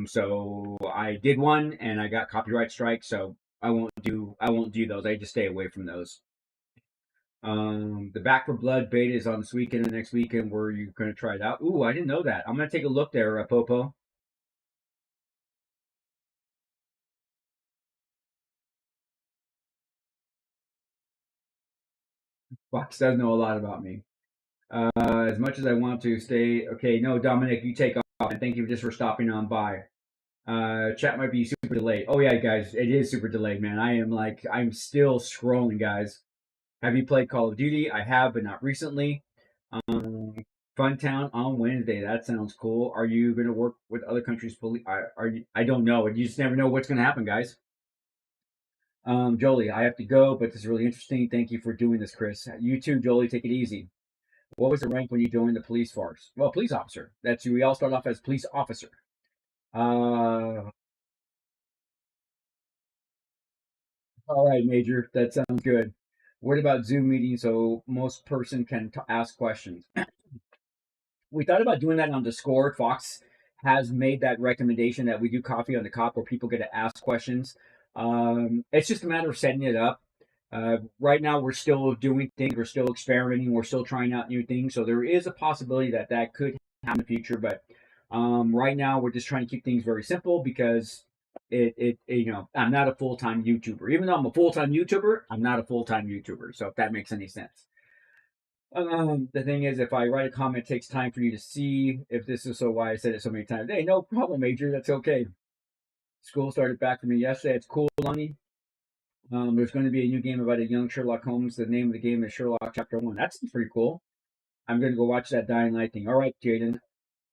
So I did one, and I got copyright strikes. So I won't do those. I just stay away from those. The Back for Blood beta is on this weekend and next weekend. Were you going to try it out? Ooh, I didn't know that. I'm going to take a look there, Popo. Fox does know a lot about me. As much as I want to stay, okay, no, Dominic, you take off. And thank you just for stopping on by. Chat might be super delayed. Oh yeah, guys, it is super delayed, man. I'm still scrolling, guys. Have you played Call of Duty? I have, but not recently. Funtown on Wednesday. That sounds cool. Are you going to work with other countries' police? I don't know. You just never know what's going to happen, guys. Jolie, I have to go, but this is really interesting. Thank you for doing this, Chris. You too, Jolie. Take it easy. What was the rank when you joined the police force? Well, police officer. We all start off as police officer. All right, Major. That sounds good. What about Zoom meetings so most person can ask questions? We thought about doing that on Discord. Fox has made that recommendation that we do coffee on the cop where people get to ask questions. It's just a matter of setting it up. Right now, we're still doing things. We're still experimenting. We're still trying out new things. So there is a possibility that that could happen in the future. But right now, we're just trying to keep things very simple because I'm not a full time YouTuber. Even though I'm a full time YouTuber, I'm not a full time YouTuber. So if that makes any sense. The thing is, if I write a comment, it takes time for you to see. If this is so why I said it so many times. Hey, no problem, Major. That's okay. School started back for me yesterday. It's cool, Lonnie. There's going to be a new game about a young Sherlock Holmes. The name of the game is Sherlock Chapter 1. That seems pretty cool. I'm going to go watch that Dying Light thing. All right, Jaden.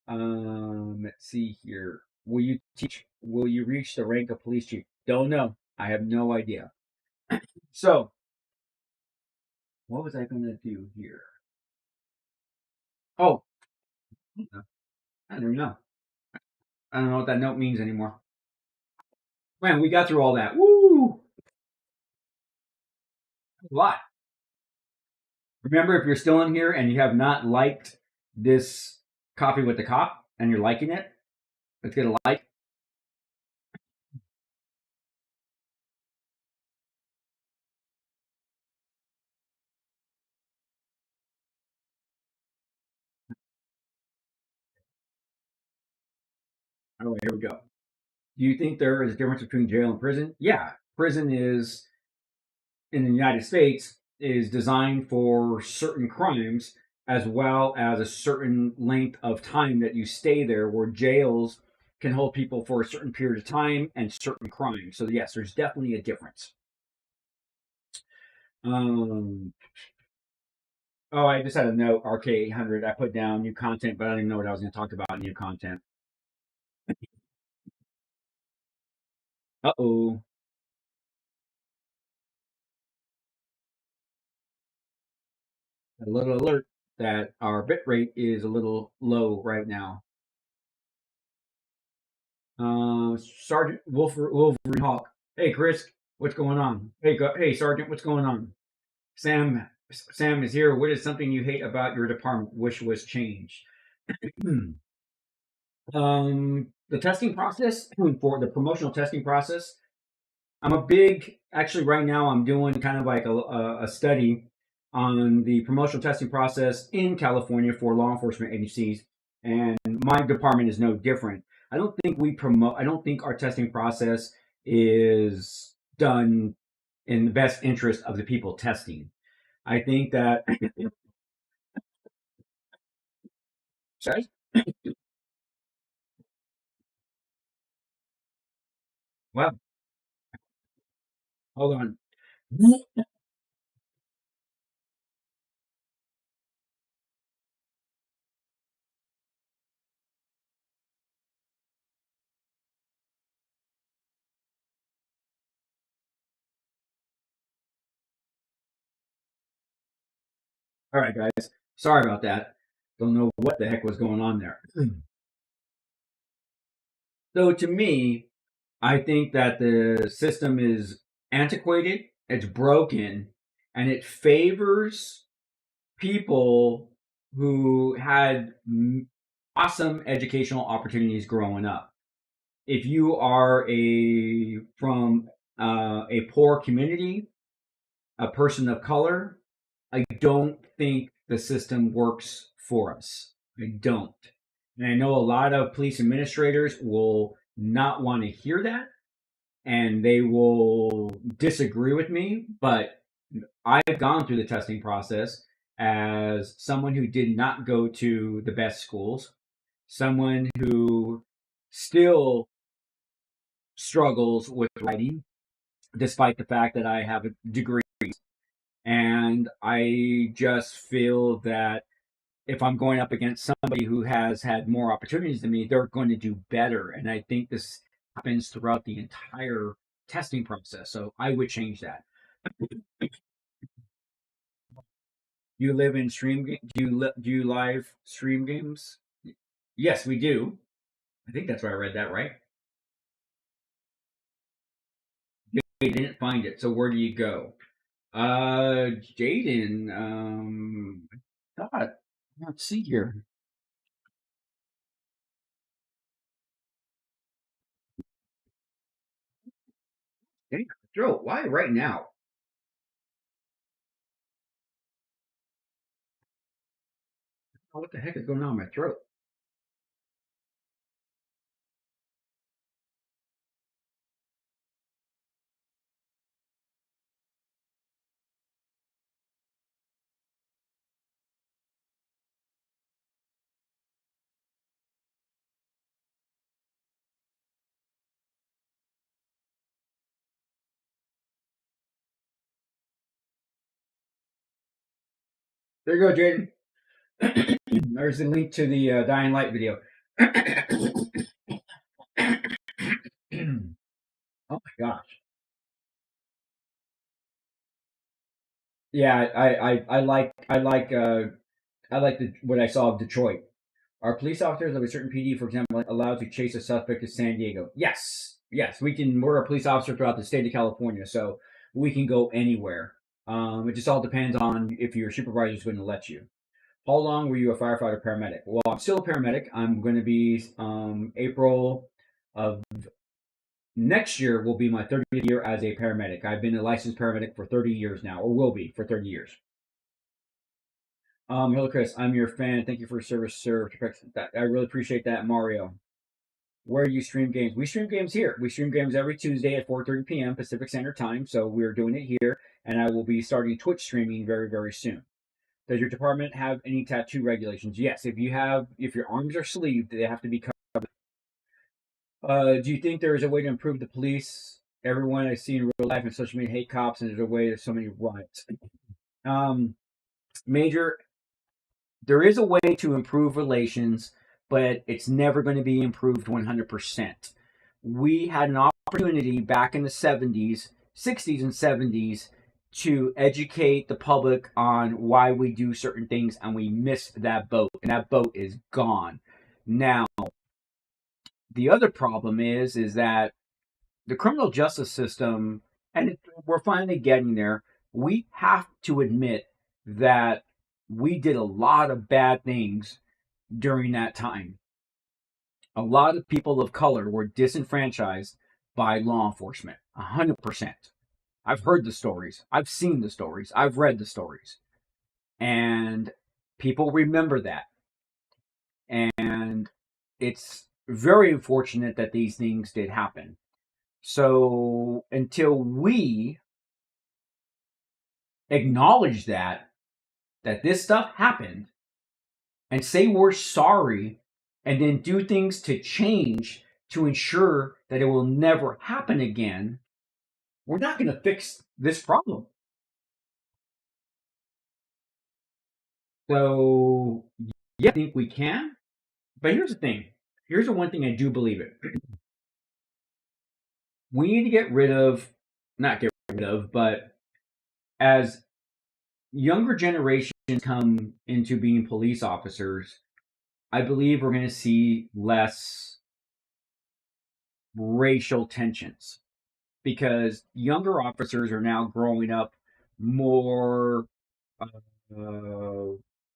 Let's see here. Will you reach the rank of police chief? Don't know. I have no idea. So, what was I going to do here? Oh, I don't know. I don't know what that note means anymore. Man, we got through all that. Woo! A lot. Remember, if you're still in here and you have not liked this Coffee with the Cop and you're liking it, let's get a like. All right, here we go. Do you think there is a difference between jail and prison? Yeah, prison is in the United States is designed for certain crimes as well as a certain length of time that you stay there, where jails can hold people for a certain period of time and certain crimes. So yes, there's definitely a difference. Oh, I just had a note, RK800. I put down new content, but I didn't know what I was going to talk about new content. Uh-oh. A little alert that our bit rate is a little low right now. Sergeant Wolverine Hawk. Hey, Chris, what's going on? Hey, Sergeant, what's going on? Sam is here. What is something you hate about your department? Wish was changed. The testing process for the promotional testing process. I'm a big, actually, right now I'm doing kind of like a study on the promotional testing process in California for law enforcement agencies, and my department is no different. I don't think I don't think our testing process is done in the best interest of the people testing. I think that, sorry, well, hold on. All right, guys. Sorry about that. Don't know what the heck was going on there. So to me, I think that the system is antiquated, it's broken, and it favors people who had awesome educational opportunities growing up. If you are from a poor community, a person of color, I don't think the system works for us. I don't. And I know a lot of police administrators will not want to hear that and they will disagree with me, but I've gone through the testing process as someone who did not go to the best schools, someone who still struggles with writing, despite the fact that I have a degree. And I just feel that if I'm going up against somebody who has had more opportunities than me, they're going to do better. And I think this happens throughout the entire testing process. So I would change that. You live in stream? Do you live stream games? Yes, we do. I think that's where I read that right. They didn't find it. So where do you go? Jaden. God, let's see here. Dang, throat. Why right now? Oh, what the heck is going on in my throat? There you go, Jaden. There's the link to the Dying Light video. Oh my gosh. Yeah, I like what I saw of Detroit. Are police officers of a certain PD, for example, allowed to chase a suspect to San Diego? Yes, yes, we can. We're a police officer throughout the state of California, so we can go anywhere. It just all depends on if your supervisor is going to let you. How long were you a firefighter paramedic? Well, I'm still a paramedic. I'm going to be April of next year will be my 30th year as a paramedic. I've been a licensed paramedic for 30 years now, or will be for 30 years. Hello, Chris. I'm your fan. Thank you for your service, sir. I really appreciate that, Mario. Where do you stream games? We stream games here. We stream games every Tuesday at 4:30 p.m. Pacific Standard Time. So we're doing it here, and I will be starting Twitch streaming very, very soon. Does your department have any tattoo regulations? Yes. If your arms are sleeved, they have to be covered. Do you think there is a way to improve the police? Everyone I see in real life and social media hate cops, and there's a way. There's so many riots. Um, Major, there is a way to improve relations, but it's never going to be improved 100%. we had an opportunity back in the 70s, 60s, and 70s to educate the public on why we do certain things, and we missed that boat, and that boat is gone. Now, the other problem is that the criminal justice system, and we're finally getting there, we have to admit that we did a lot of bad things during that time. A lot of people of color were disenfranchised by law enforcement. 100%. I've heard the stories. I've seen the stories. I've read the stories. And people remember that. And it's very unfortunate that these things did happen. So until we acknowledge that this stuff happened and say we're sorry and then do things to change to ensure that it will never happen again, we're not going to fix this problem. So, yeah, I think we can. But here's the thing. Here's the one thing I do believe it. We need to get rid of, not get rid of, but as younger generations come into being police officers, I believe we're going to see less racial tensions because younger officers are now growing up more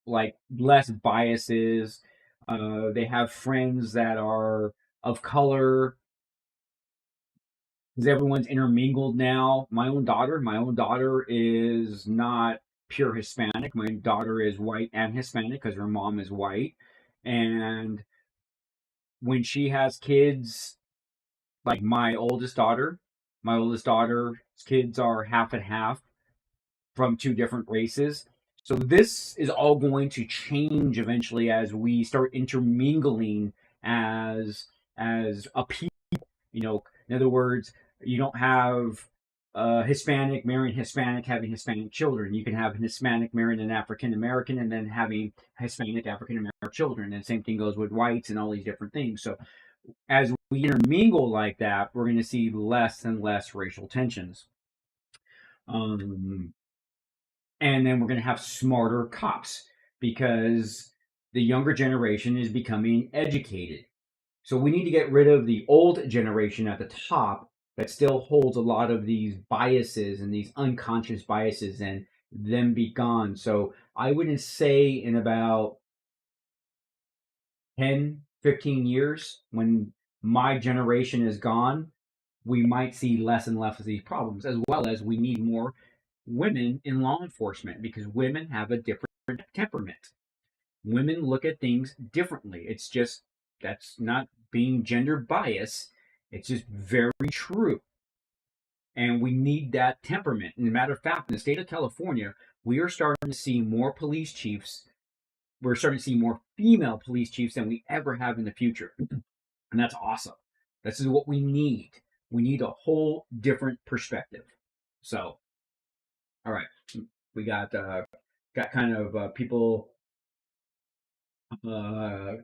like less biases. They have friends that are of color because everyone's intermingled now. My own daughter is not pure Hispanic. My daughter is white and Hispanic because her mom is white. And when she has kids, like my oldest daughter's kids are half and half from two different races. So this is all going to change eventually as we start intermingling as a people. You know, in other words, you don't have Hispanic marrying Hispanic having Hispanic children. You can have an Hispanic marrying an African American and then having Hispanic African American children. And the same thing goes with whites and all these different things. So as we intermingle like that, we're going to see less and less racial tensions. And then we're going to have smarter cops because the younger generation is becoming educated. So we need to get rid of the old generation at the top that still holds a lot of these biases and these unconscious biases and them be gone. So I wouldn't say in about 10, 15 years, when my generation is gone, we might see less and less of these problems, as well as we need more women in law enforcement because women have a different temperament. Women look at things differently. It's just, that's not being gender biased. It's just very true. And we need that temperament. And as a matter of fact, in the state of California, we are starting to see more police chiefs. We're starting to see more female police chiefs than we ever have in the future. And that's awesome. This is what we need. We need a whole different perspective. So, all right, we got kind of people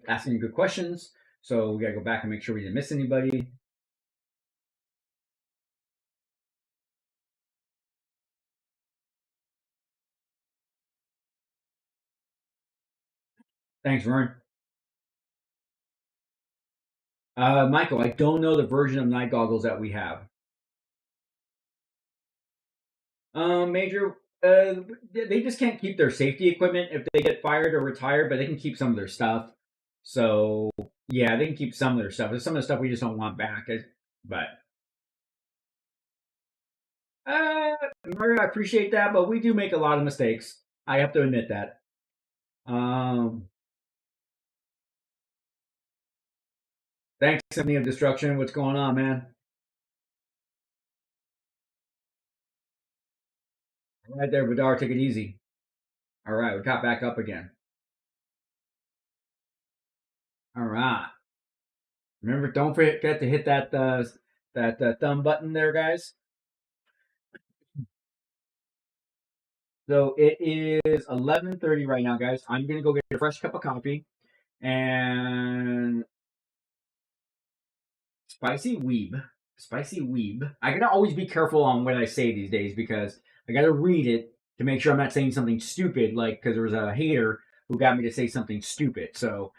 asking good questions. So we gotta go back and make sure we didn't miss anybody. Thanks, Vern. Michael, I don't know the version of night goggles that we have. Major, they just can't keep their safety equipment if they get fired or retired, but they can keep some of their stuff. So yeah, they can keep some of their stuff. There's some of the stuff we just don't want back. But Mario, I appreciate that, but we do make a lot of mistakes. I have to admit that. Thanks, Symphony of Destruction. What's going on, man? All right there, Vidar, take it easy. All right, we got back up again. All right. Remember, don't forget to hit that thumb button there, guys. So it is 11:30 right now, guys. I'm gonna go get a fresh cup of coffee and Spicy weeb. Spicy weeb. I gotta always be careful on what I say these days because I gotta read it to make sure I'm not saying something stupid, like because there was a hater who got me to say something stupid. So,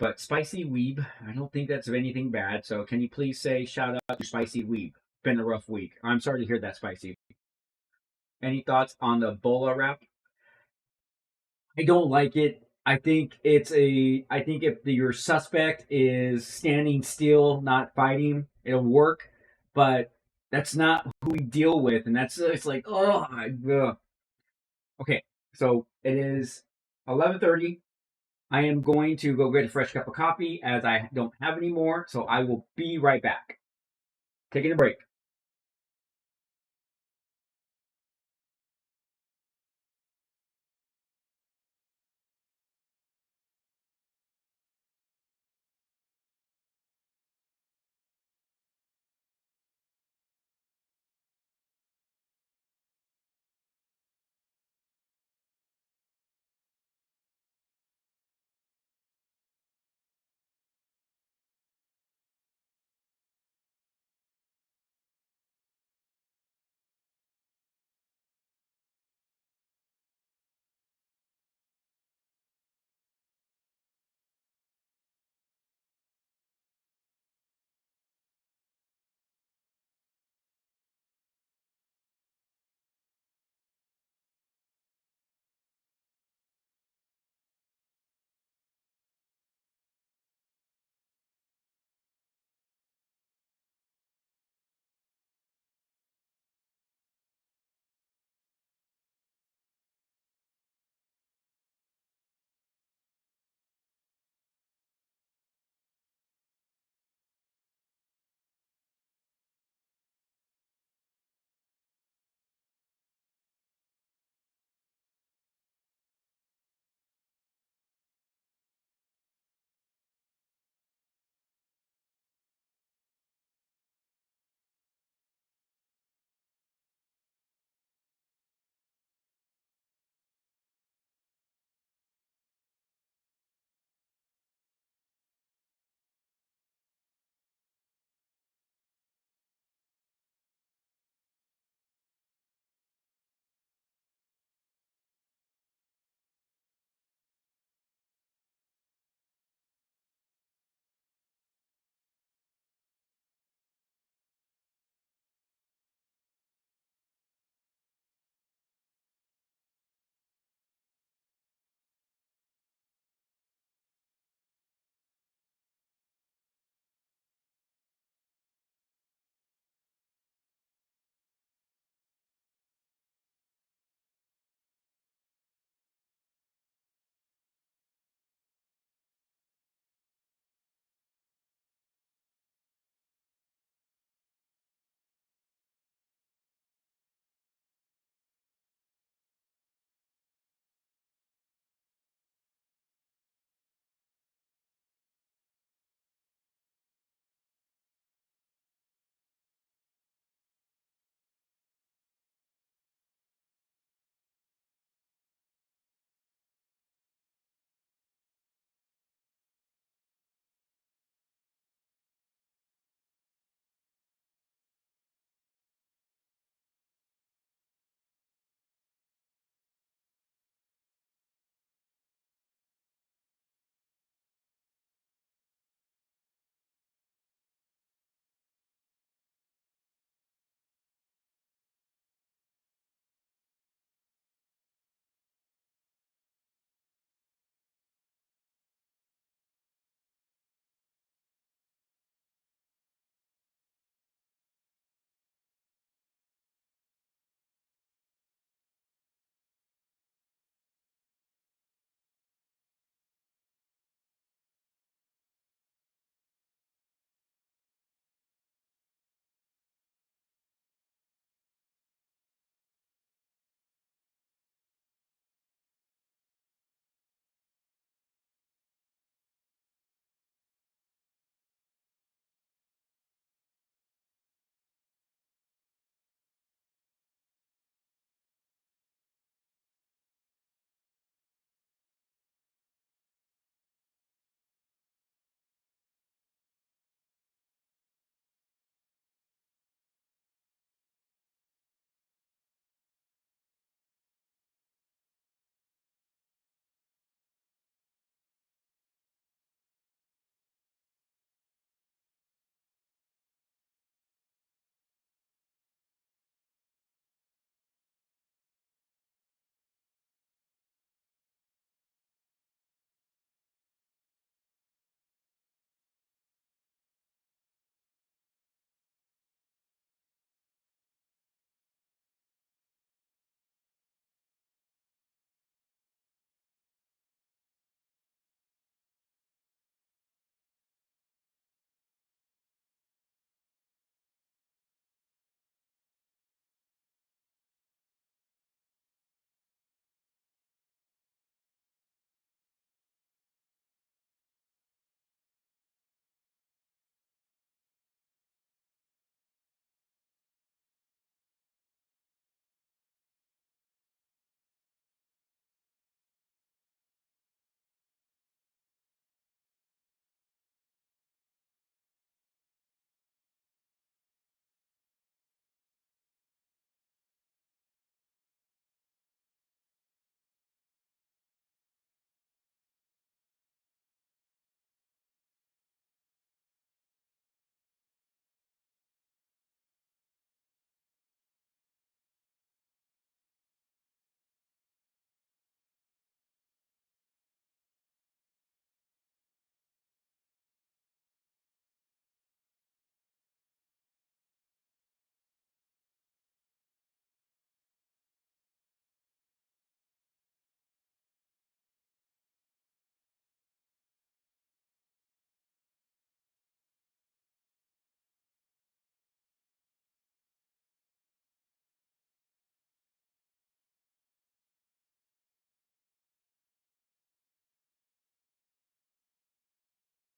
but spicy weeb, I don't think that's of anything bad. So, can you please say shout out to spicy weeb? Been a rough week. I'm sorry to hear that, spicy. Any thoughts on the bola wrap? I don't like it. I think it's a. I think if your suspect is standing still, not fighting, it'll work. But that's not who we deal with, and that's it's like oh, ugh. Okay. So it is 11:30. I am going to go get a fresh cup of coffee as I don't have any more. So I will be right back. Taking a break.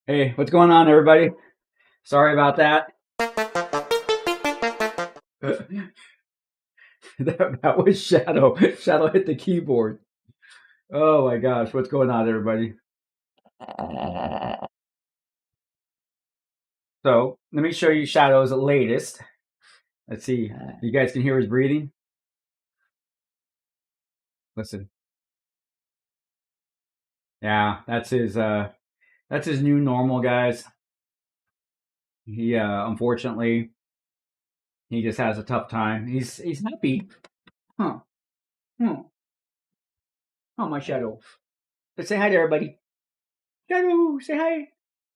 Hey, what's going on, everybody? Sorry about that. that was Shadow. Shadow hit the keyboard. Oh my gosh, what's going on, everybody? So let me show you Shadow's latest. Let's see. You guys can hear his breathing. Listen. Yeah, that's his new normal, guys. He unfortunately he just has a tough time. He's happy. Huh. Oh, my Shadow. Let's say hi to everybody. Shadow, say hi.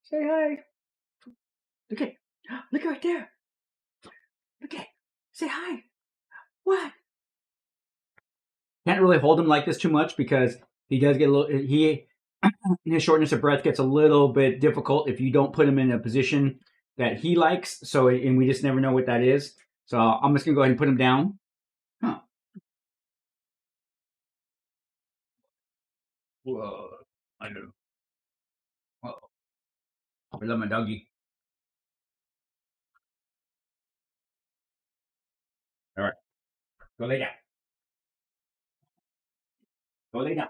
Say hi. Look right there. Look at. Say hi. What? Can't really hold him like this too much because he does get a little. His shortness of breath gets a little bit difficult if you don't put him in a position that he likes. So, and we just never know what that is. So I'm just gonna go ahead and put him down. Huh. Whoa. I know. Whoa. I love my doggy. All right. Go lay down. Go lay down.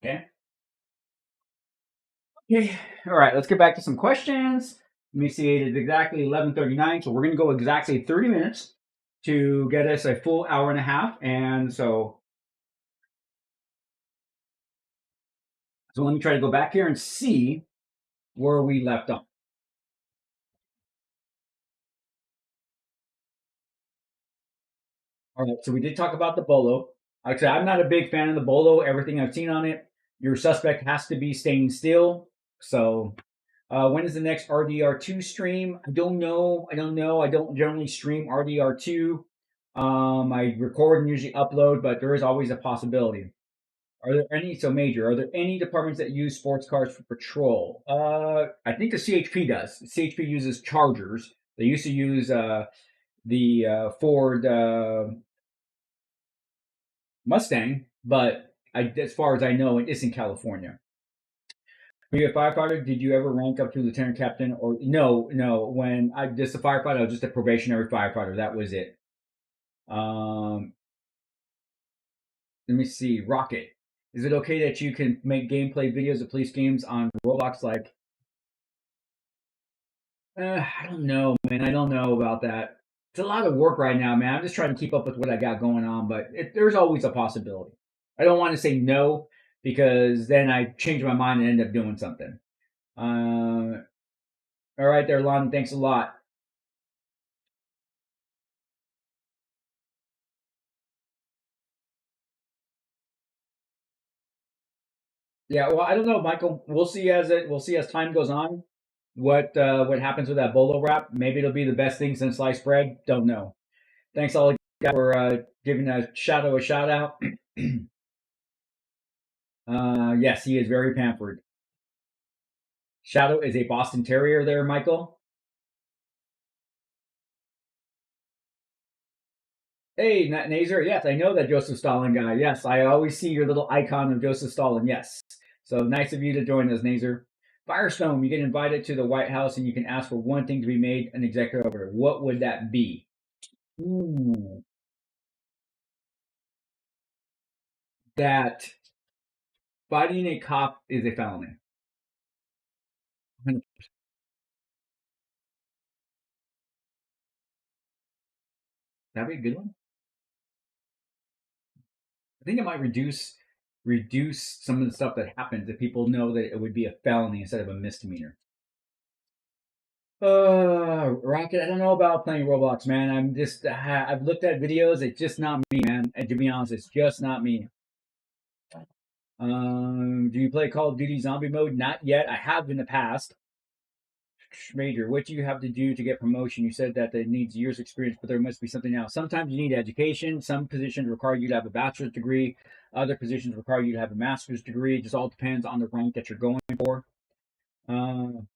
Okay. Okay. All right. Let's get back to some questions. Let me see. It is exactly 11:39, so we're gonna go exactly 30 minutes to get us a full hour and a half. And so let me try to go back here and see where we left off. All right, so we did talk about the Bolo. Like I said, I'm not a big fan of the Bolo. Everything I've seen on it, your suspect has to be staying still. So when is the next RDR2 stream? I don't know. I don't generally stream RDR2. I record and usually upload, but there is always a possibility. Are there any, so Major, are there any departments that use sports cars for patrol? I think the CHP does. The CHP uses Chargers. They used to use the Ford Mustang, but as far as I know, it is in California. Were you a firefighter? Did you ever rank up to lieutenant captain? Or no? When I just a firefighter, I was just a probationary firefighter. That was it. Let me see. Rocket. Is it okay that you can make gameplay videos of police games on Roblox? Like, I don't know, man. I don't know about that. It's a lot of work right now, man. I'm just trying to keep up with what I got going on, but there's always a possibility. I don't want to say no because then I change my mind and end up doing something. All right, there, Lon. Thanks a lot. Yeah, well, I don't know, Michael. We'll see as time goes on what happens with that bolo wrap. Maybe it'll be the best thing since sliced bread. Don't know. Thanks all for giving a shout out. Yes, he is very pampered. Shadow is a Boston Terrier there, Michael. Hey, Nazer. Yes, I know that Joseph Stalin guy. Yes, I always see your little icon of Joseph Stalin. Yes. So nice of you to join us, Nazer. Firestone, you get invited to the White House and you can ask for one thing to be made an executive order. What would that be? Ooh. That fighting a cop is a felony. That'd be a good one. I think it might reduce some of the stuff that happens if people know that it would be a felony instead of a misdemeanor. Rocket, I don't know about playing Roblox, man. I've looked at videos. It's just not me, man. And to be honest, it's just not me. Do you play Call of Duty Zombie Mode? Not yet. I have in the past. Major, what do you have to do to get promotion? You said that it needs years experience, but there must be something else. Sometimes you need education. Some positions require you to have a bachelor's degree. Other positions require you to have a master's degree. It just all depends on the rank that you're going for. Oh,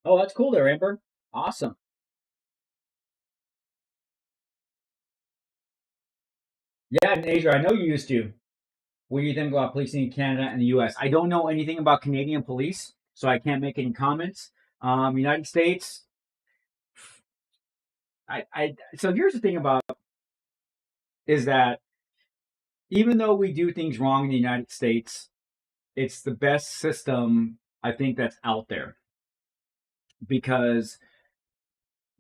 that's cool there, Amber. Awesome. Yeah, in Asia, I know you used to. What do you think about policing in Canada and the U.S.? I don't know anything about Canadian police, so I can't make any comments. United States, so here's the thing about is that even though we do things wrong in the United States, it's the best system I think that's out there because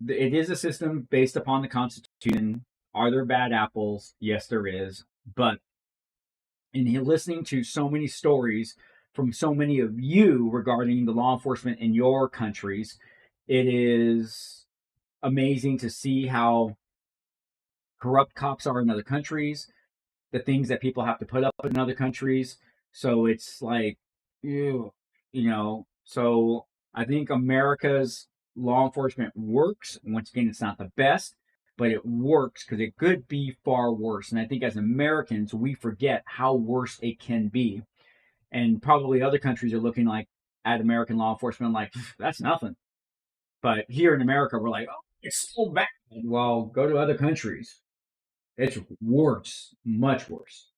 it is a system based upon the Constitution. Are there bad apples? Yes, there is. But in listening to so many stories from so many of you regarding the law enforcement in your countries, it is amazing to see how corrupt cops are in other countries, the things that people have to put up in other countries. So it's like, ew, So I think America's law enforcement works. Once again, it's not the best, but it works because it could be far worse. And I think as Americans, we forget how worse it can be. And probably other countries are looking like at American law enforcement like, that's nothing. But here in America, we're like, oh, it's so bad. Well, go to other countries. It's worse, much worse.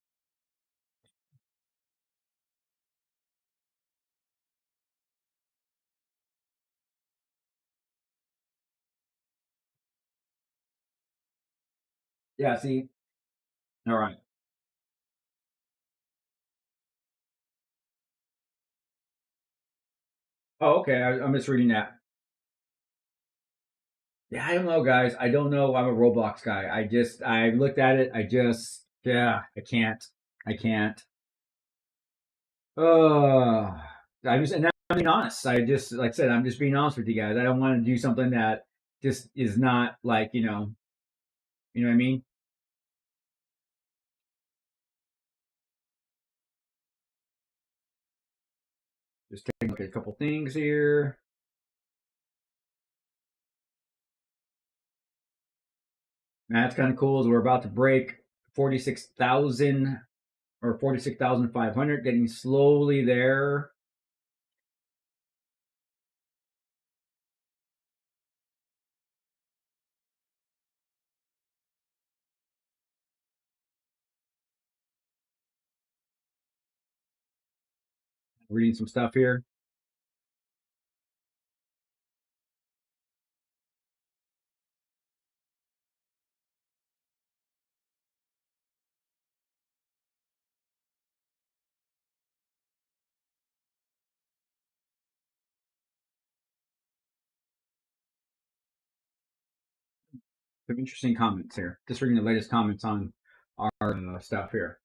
Yeah, see? All right. Oh, okay. I'm just reading that. Yeah, I don't know, guys. I don't know. I'm a Roblox guy. I looked at it. Yeah, I can't. I can't. Uh, and I'm being honest. Like I said, I'm just being honest with you guys. I don't want to do something that just is not like, you know what I mean? Just taking a look at a couple things here. And that's kind of cool. Is we're about to break 46,000 or 46,500, getting slowly there. Reading some stuff here. Some interesting comments here. Just reading the latest comments on our stuff here.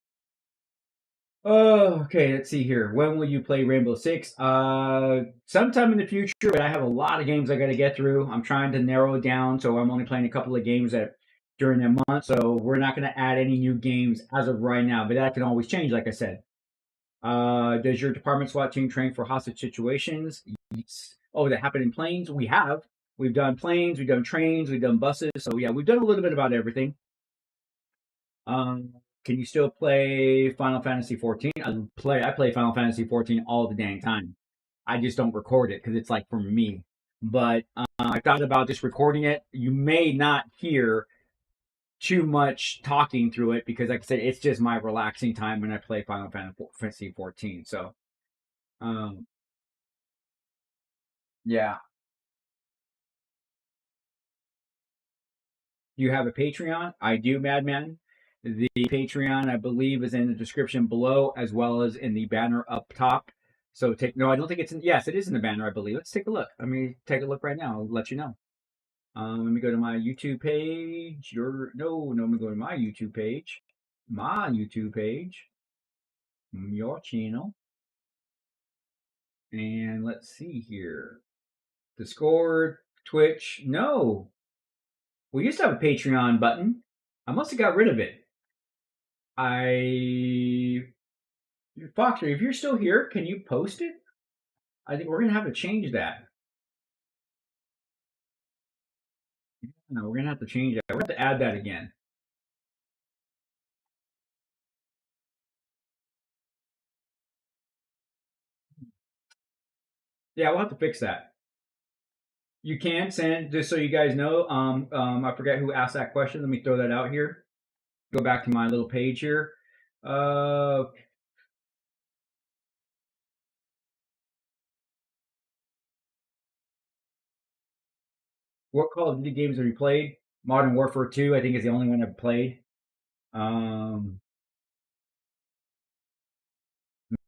Oh, okay. Let's see here. When will you play Rainbow Six? Sometime in the future. But I have a lot of games I got to get through. I'm trying to narrow it down, so I'm only playing a couple of games that during the month. So we're not going to add any new games as of right now. But that can always change, like I said. Does your department SWAT team train for hostage situations? Yes. Oh, that happened in planes? We have. We've done planes, we've done trains, we've done buses. So yeah, we've done a little bit about everything. Can you still play Final Fantasy 14? I play Final Fantasy 14 all the dang time. I just don't record it because it's like for me. But I thought about just recording it. You may not hear too much talking through it because, like I said, it's just my relaxing time when I play Final Fantasy 14. So, um, yeah. Do you have a Patreon? I do, Madman. The Patreon, I believe, is in the description below as well as in the banner up top. So no, I don't think it's in. Yes, it is in the banner, I believe. Let's take a look. Let me take a look right now. I'll let you know. Let me go to my YouTube page. Let me go to my YouTube page. My YouTube page. Your channel. And let's see here. Discord, Twitch. No. We used to have a Patreon button. I must have got rid of it. Foxer, if you're still here, can you post it? I think we're gonna have to change that. No, we're gonna have to change that. We're gonna have to add that again. Yeah, we'll have to fix that. You can send just so you guys know. I forget who asked that question. Let me throw that out here. Go back to my little page here. Uh, What Call of Duty games have you played? Modern Warfare 2, I think, is the only one I've played.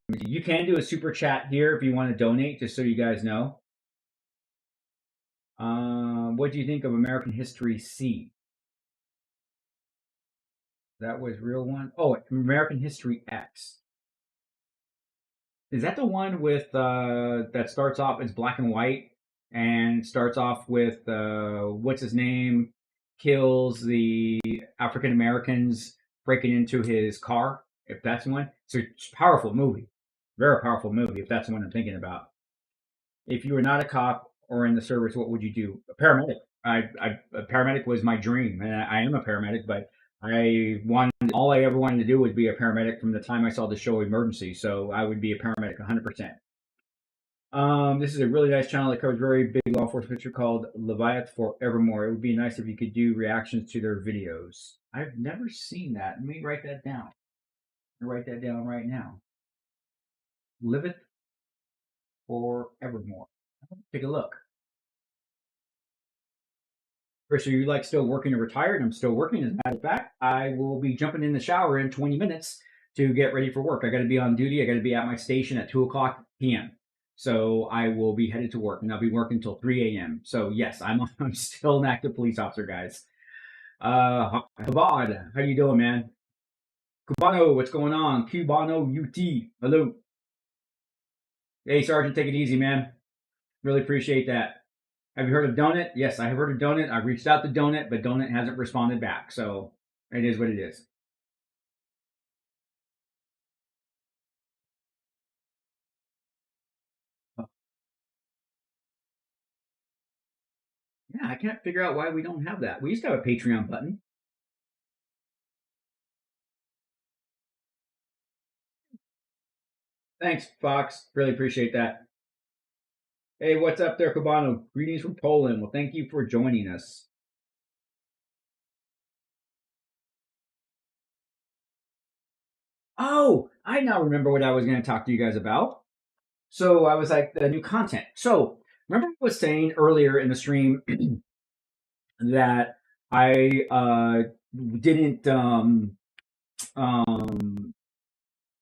You can do a super chat here if you want to donate, just so you guys know. What do you think of American History C? That was real one. Oh, American History X. Is that the one with that starts off as black and white and starts off with what's his name kills the African Americans breaking into his car? If that's the one, it's a powerful movie, very powerful movie. If that's the one I'm thinking about. If you were not a cop or in the service, what would you do? A paramedic. A paramedic was my dream, and I am a paramedic. But all I ever wanted to do was be a paramedic from the time I saw the show Emergency. So I would be a paramedic 100%. This is a really nice channel that covers very big law enforcement picture called Leviathan Forevermore. It would be nice if you could do reactions to their videos. I've never seen that. Let me write that down. I'll write that down right now. Liveth Forevermore. Take a look. Chris, are you like still working or retired? I'm still working. As a matter of fact, I will be jumping in the shower in 20 minutes to get ready for work. I got to be on duty. I got to be at my station at 2:00 p.m. So I will be headed to work, and I'll be working until 3 a.m. So yes, I'm still an active police officer, guys. Habad, how you doing, man? Cubano, what's going on? Cubano UT, hello. Hey, Sergeant, take it easy, man. Really appreciate that. Have you heard of Donut? Yes, I have heard of Donut. I've reached out to Donut, but Donut hasn't responded back. So it is what it is. Yeah, I can't figure out why we don't have that. We used to have a Patreon button. Thanks, Fox. Really appreciate that. Hey, what's up there, Cabano? Greetings from Poland. Well, thank you for joining us. Oh, I now remember what I was going to talk to you guys about. So I was like, the new content. So remember I was saying earlier in the stream that I didn't I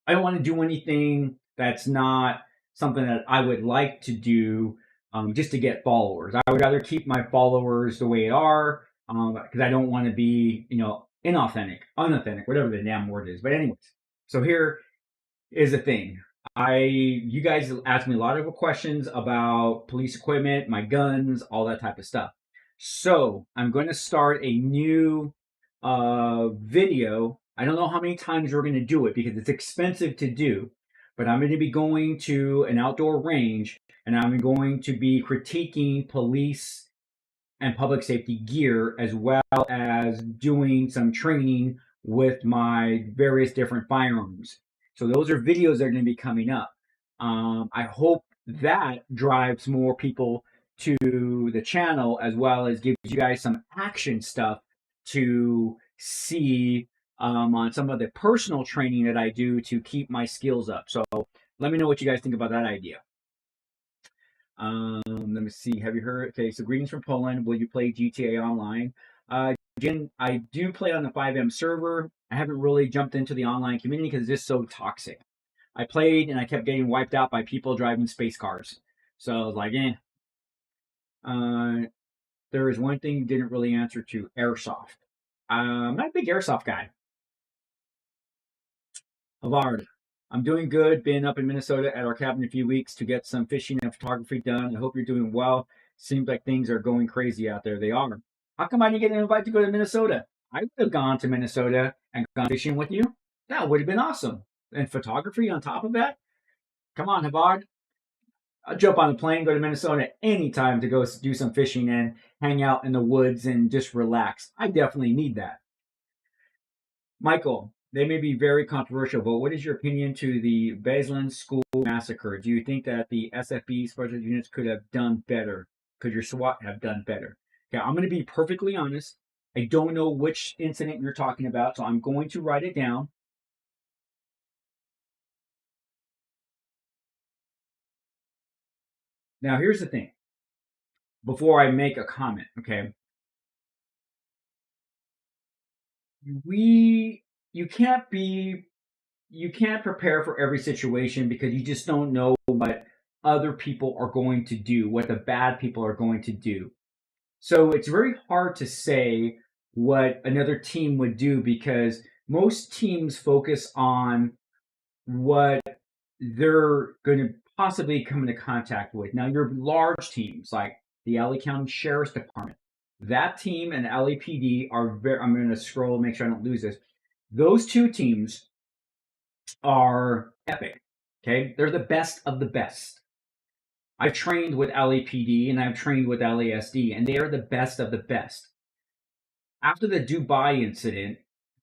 don't want to do anything that's not something that I would like to do just to get followers. I would rather keep my followers the way they are because I don't want to be, inauthentic, unauthentic, whatever the damn word is. But anyways, so here is the thing. You guys asked me a lot of questions about police equipment, my guns, all that type of stuff. So I'm going to start a new video. I don't know how many times we're going to do it because it's expensive to do, but I'm going to be going to an outdoor range and I'm going to be critiquing police and public safety gear as well as doing some training with my various different firearms. So those are videos that are going to be coming up. I hope that drives more people to the channel as well as gives you guys some action stuff to see on some of the personal training that I do to keep my skills up. So let me know what you guys think about that idea. Let me see. Have you heard? Okay, so greetings from Poland. Will you play GTA Online? Again, I do play on the 5M server. I haven't really jumped into the online community because it's just so toxic. I played and I kept getting wiped out by people driving space cars. So I was like, eh. There is one thing you didn't really answer to airsoft. I'm not a big airsoft guy. Havard. I'm doing good. Been up in Minnesota at our cabin a few weeks to get some fishing and photography done. I hope you're doing well. Seems like things are going crazy out there. They are. How come I didn't get an invite to go to Minnesota? I would have gone to Minnesota and gone fishing with you. That would have been awesome. And photography on top of that? Come on, Havard. I'll jump on a plane, go to Minnesota anytime to go do some fishing and hang out in the woods and just relax. I definitely need that. Michael, they may be very controversial, but what is your opinion to the Beslan school massacre? Do you think that the SFB special units could have done better? Could your SWAT have done better? Okay, I'm going to be perfectly honest. I don't know which incident you're talking about, so I'm going to write it down. Now, here's the thing. before I make a comment, okay? You can't prepare for every situation because you just don't know what other people are going to do, what the bad people are going to do. So it's very hard to say what another team would do because most teams focus on what they're going to possibly come into contact with. Now, your large teams like the LA County Sheriff's Department, that team and LAPD are very, I'm going to scroll and make sure I don't lose this. Those two teams are epic. Okay. They're the best of the best. I've trained with LAPD and I've trained with LASD, and they are the best of the best. After the Dubai incident,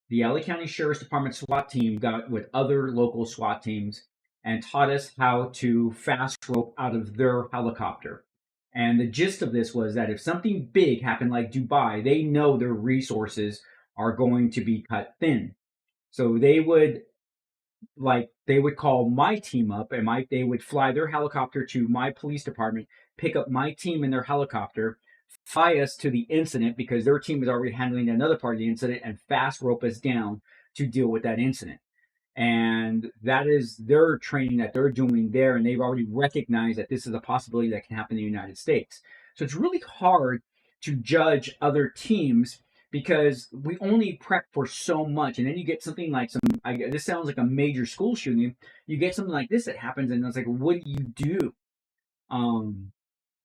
the LA County Sheriff's Department SWAT team got with other local SWAT teams and taught us how to fast rope out of their helicopter. And the gist of this was that if something big happened like Dubai, they know their resources are going to be cut thin. So they would call my team up and they would fly their helicopter to my police department, pick up my team in their helicopter, fly us to the incident because their team was already handling another part of the incident, and fast rope us down to deal with that incident. And that is their training that they're doing there, and they've already recognized that this is a possibility that can happen in the United States. So it's really hard to judge other teams because we only prep for so much, and then you get something like this sounds like a major school shooting. You get something like this that happens, and it's like, what do you do?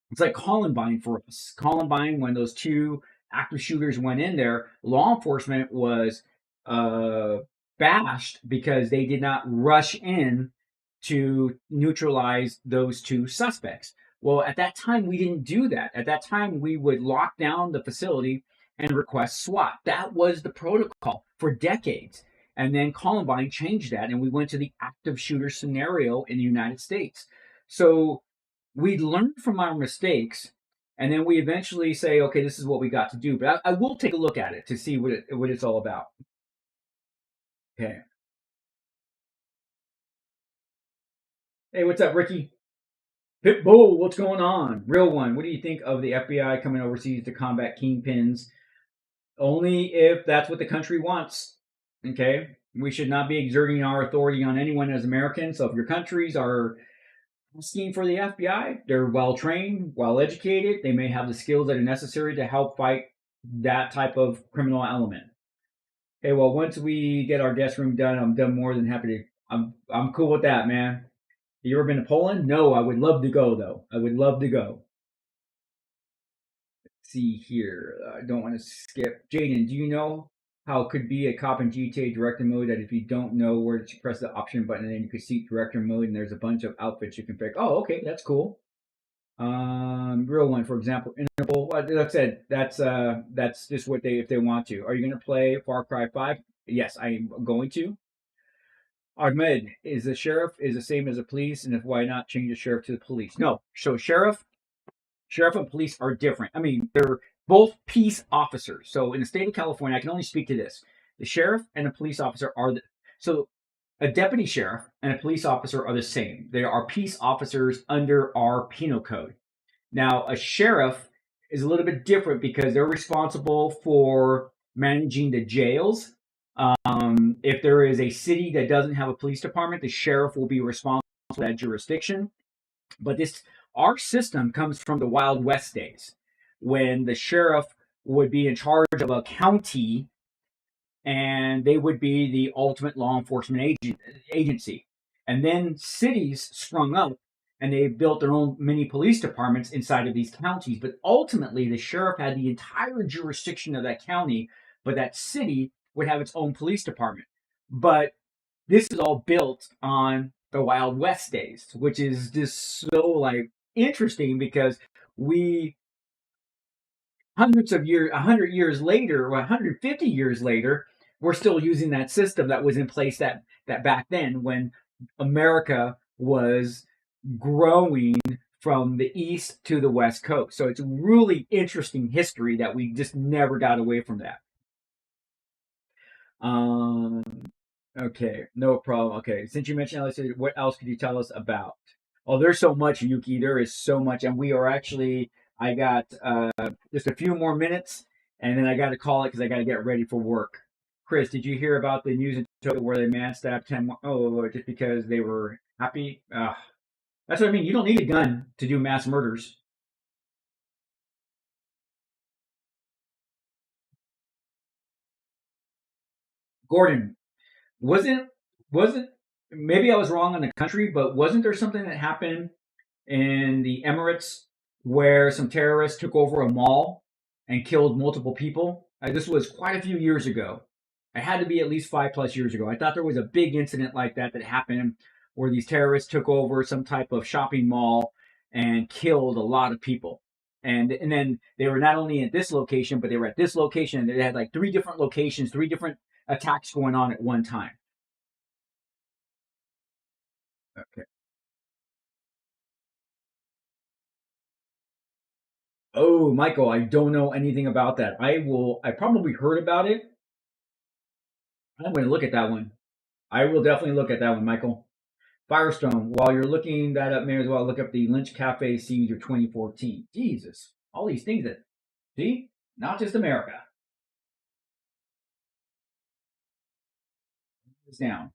It's like Columbine for us. Columbine, when those two active shooters went in there, law enforcement was bashed because they did not rush in to neutralize those two suspects. Well, at that time, we didn't do that. At that time, we would lock down the facility and request SWAT. That was the protocol for decades. And then Columbine changed that, and we went to the active shooter scenario in the United States. So we learn from our mistakes, and then we eventually say, okay, this is what we got to do. But I will take a look at it to see what it's all about. Okay. Hey, what's up, Ricky? Pitbull, what's going on? Real one, what do you think of the FBI coming overseas to combat kingpins? Only if that's what the country wants. Okay? We should not be exerting our authority on anyone as Americans. So if your countries are asking for the FBI, they're well trained, well educated. They may have the skills that are necessary to help fight that type of criminal element. Okay, well, once we get our guest room done, I'm done more than happy to. I'm cool with that, man. You ever been to Poland? No, I would love to go though. I would love to go. Let's see here, I don't want to skip. Jaden, do you know how it could be a cop in GTA director mode that if you don't know where to press the option button, and then you could see director mode, and there's a bunch of outfits you can pick. Oh, okay, that's cool. Real one, for example, Interval. Like I said, that's just what if they want to. Are you going to play Far Cry 5? Yes, I'm going to. Ahmed, is the sheriff is the same as the police, and if why not change the sheriff to the police? No. So sheriff and police are different. I mean, they're both peace officers. So in the state of California, I can only speak to this. The sheriff and a police officer so a deputy sheriff and a police officer are the same. They are peace officers under our penal code. Now, a sheriff is a little bit different because they're responsible for managing the jails. If there is a city that doesn't have a police department, the sheriff will be responsible for that jurisdiction. But our system comes from the Wild West days when the sheriff would be in charge of a county and they would be the ultimate law enforcement agency. And then cities sprung up and they built their own mini police departments inside of these counties. But ultimately, the sheriff had the entire jurisdiction of that county, but that city would have its own police department. But this is all built on the Wild West days, which is just so interesting because hundreds of years, 100 years later, or 150 years later, we're still using that system that was in place that back then when America was growing from the east to the west coast. So it's a really interesting history that we just never got away from that. Okay, no problem. Okay, since you mentioned LSD, what else could you tell us about? Oh, there's so much, Yuki. There is so much, and we are actually I got just a few more minutes, and then I got to call it because I got to get ready for work. Chris, did you hear about the news in Tokyo where they man stabbed 10? Oh, just because they were happy? That's what I mean. You don't need a gun to do mass murders. Gordon, wasn't wasn't maybe I was wrong on the country, but wasn't there something that happened in the Emirates where some terrorists took over a mall and killed multiple people? This was quite a few years ago. It had to be at least 5+ years ago. I thought there was a big incident like that that happened where these terrorists took over some type of shopping mall and killed a lot of people. And then they were not only at this location, but they were at this location. And they had like three different locations, three different attacks going on at one time. Okay. Oh, Michael, I don't know anything about that. I probably heard about it. I'm going to look at that one. I will definitely look at that one, Michael. Firestone, while you're looking that up, may as well look up the Lynch Cafe Caesar 2014. Jesus, all these things that, see, not just America. It's down.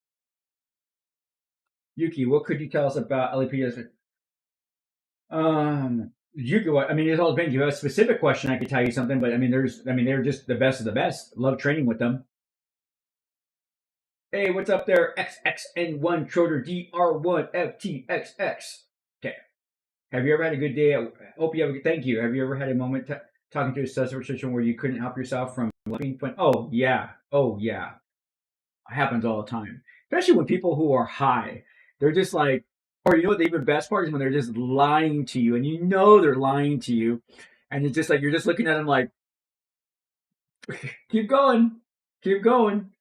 Yuki, what could you tell us about LEPs? Yuki, I mean, it's all depends. You have a specific question, I could tell you something, but I mean, they're just the best of the best. Love training with them. Hey, what's up there? XXN1 Troder DR1FTXX. Okay. Have you ever had a good day? I hope you have a good, thank you. Have you ever had a moment talking to a situation where you couldn't help yourself from being fun? Oh, yeah. Oh, yeah. It happens all the time. Especially when people who are high, they're just like, or you know what the even best part is when they're just lying to you and you know they're lying to you. And it's just like, you're just looking at them like, keep going, keep going.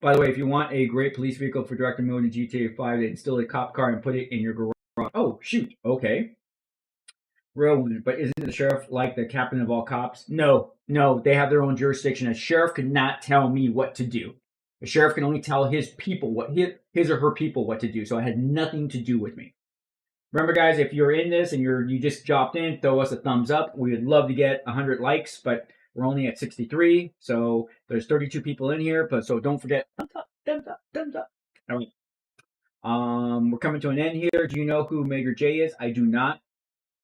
By the way, if you want a great police vehicle for director mode in GTA 5, they instill a cop car and put it in your garage. Oh, shoot. Okay. Real one. But isn't the sheriff like the captain of all cops? No, no. They have their own jurisdiction. A sheriff cannot tell me what to do. A sheriff can only tell his people his or her people what to do. So it had nothing to do with me. Remember, guys, if you're in this and you just dropped in, throw us a thumbs up. We would love to get 100 likes, but we're only at 63, so there's 32 people in here. But so don't forget, thumbs up, thumbs up, thumbs up. All right. We're coming to an end here. Do you know who Major J is? I do not.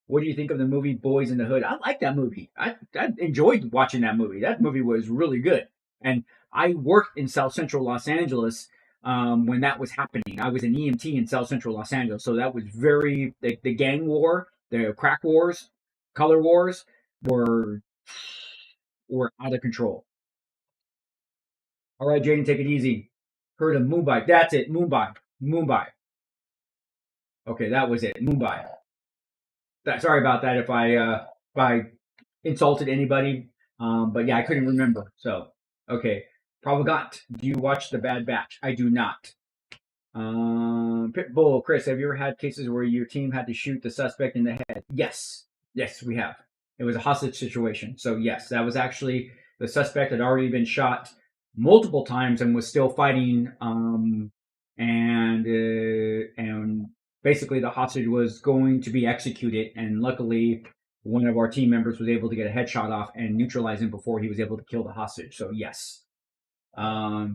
What do you think of the movie Boys in the Hood? I like that movie. I enjoyed watching that movie. That movie was really good. And I worked in South Central Los Angeles when that was happening. I was an EMT in South Central Los Angeles, so that was very the gang war, the crack wars, color wars were out of control. All right, Jaden, take it easy. Heard of Mumbai. That's it. Mumbai. Mumbai. Okay, that was it. Mumbai. Sorry about that if I insulted anybody. But yeah, I couldn't remember. So okay. Pravagant, do you watch The Bad Batch? I do not. Pitbull, Chris, have you ever had cases where your team had to shoot the suspect in the head? Yes. Yes, we have. It was a hostage situation. So yes, that was actually the suspect had already been shot multiple times and was still fighting. And basically the hostage was going to be executed, and luckily one of our team members was able to get a headshot off and neutralize him before he was able to kill the hostage. So yes. Not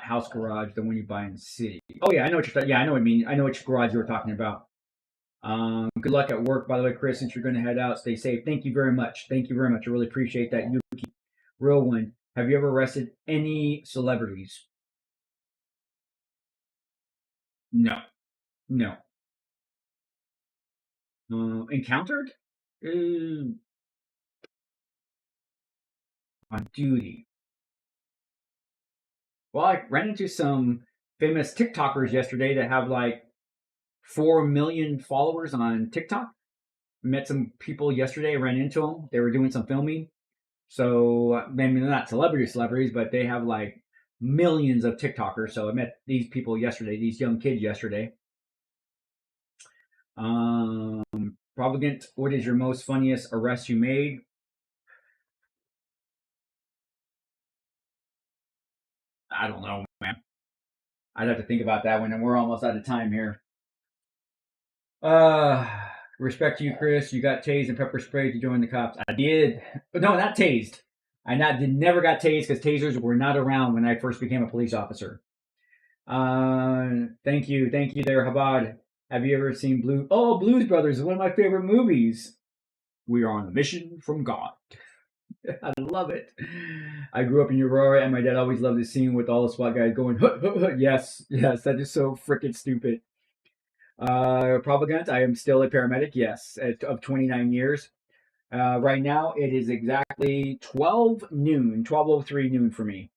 house garage, the one you buy in the city. Oh yeah, I know what you're. Yeah, I know what I mean. I know which garage you were talking about. Good luck at work, by the way, Chris. Since you're going to head out, stay safe. Thank you very much. Thank you very much. I really appreciate that. Yuki, real one. Have you ever arrested any celebrities? No, no. Encountered? On duty. Well, I ran into some famous TikTokers yesterday that have like 4 million followers on TikTok. Met some people yesterday, ran into them. They were doing some filming. So, I mean, they're not celebrities, but they have like millions of TikTokers. So I met these people yesterday, these young kids yesterday. Propagant, what is your most funniest arrest you made? I don't know, man. I'd have to think about that one, and we're almost out of time here. Respect to you, Chris. You got tased and pepper sprayed to join the cops. I did. No, not tased. I never got tased because tasers were not around when I first became a police officer. Thank you there, Habad. Have you ever seen Blues Brothers is one of my favorite movies. We are on a mission from God. I love it. I grew up in Aurora, and my dad always loved the scene with all the SWAT guys going, hut, hut, hut. Yes, that is so freaking stupid. Propaganda, I am still a paramedic, yes, of 29 years. Right now, it is exactly 12 noon, 12:03 noon for me.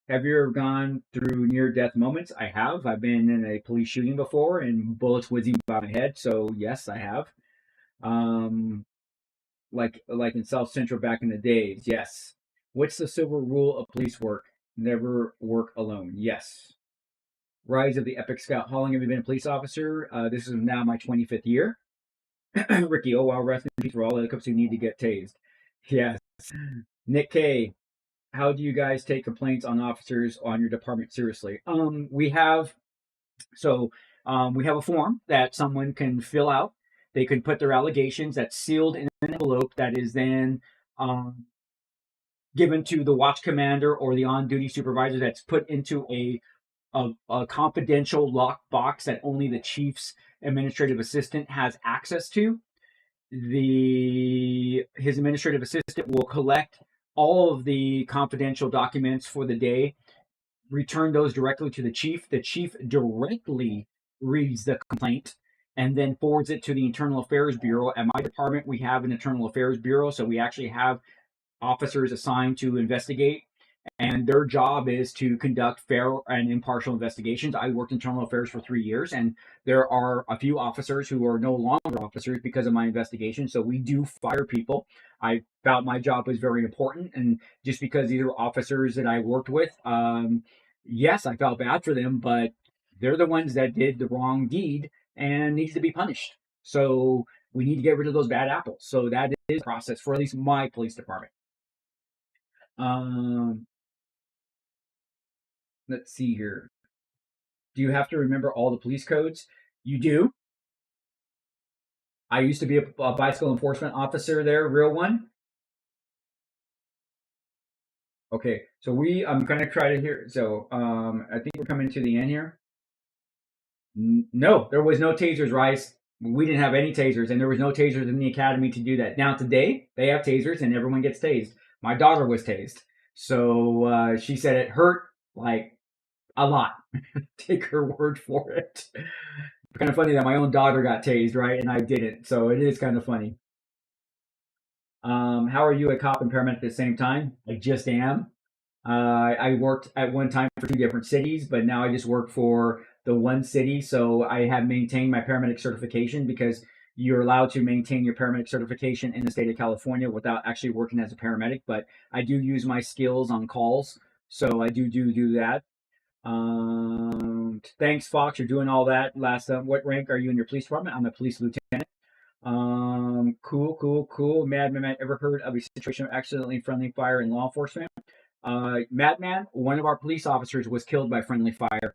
Have you ever gone through near-death moments? I have. I've been in a police shooting before, and bullets whizzing by my head, so yes, I have. Like in South Central back in the days, yes. What's the silver rule of police work? Never work alone, yes. Rise of the Epic Scout. How long have you been a police officer? This is now my 25th year. Ricky, oh wow, rest in peace for all the cops who need to get tased. Yes. Nick K, how do you guys take complaints on officers on your department seriously? We have a form that someone can fill out. They can put their allegations that's sealed in an envelope that is then given to the watch commander or the on-duty supervisor. That's put into a confidential locked box that only the chief's administrative assistant has access to. His administrative assistant will collect all of the confidential documents for the day, return those directly to the chief. The chief directly reads the complaint and then forwards it to the Internal Affairs Bureau. At my department, we have an Internal Affairs Bureau, so we actually have officers assigned to investigate, and their job is to conduct fair and impartial investigations. I worked in Internal Affairs for 3 years, and there are a few officers who are no longer officers because of my investigation, so we do fire people. I felt my job was very important, and just because these are officers that I worked with, yes, I felt bad for them, but they're the ones that did the wrong deed and needs to be punished. So we need to get rid of those bad apples. So that is the process for at least my police department. Let's see here. Do you have to remember all the police codes? You do. I used to be a bicycle enforcement officer there, real one. Okay, so I'm going to try to hear. So I think we're coming to the end here. No, there was no tasers, Rice. We didn't have any tasers, and there was no tasers in the academy to do that. Now today, they have tasers, and everyone gets tased. My daughter was tased. So she said it hurt like a lot. Take her word for it. It's kind of funny that my own daughter got tased, right? And I didn't. So it is kind of funny. How are you a cop and paramedic at the same time? I just am. I worked at one time for 2 different cities, but now I just work for the one city. So I have maintained my paramedic certification because you're allowed to maintain your paramedic certification in the state of California without actually working as a paramedic. But I do use my skills on calls, so I do that. Thanks, Fox. You're doing all that. What rank are you in your police department? I'm a police lieutenant. Cool. Madman, ever heard of a situation of accidentally friendly fire in law enforcement? Madman, one of our police officers was killed by friendly fire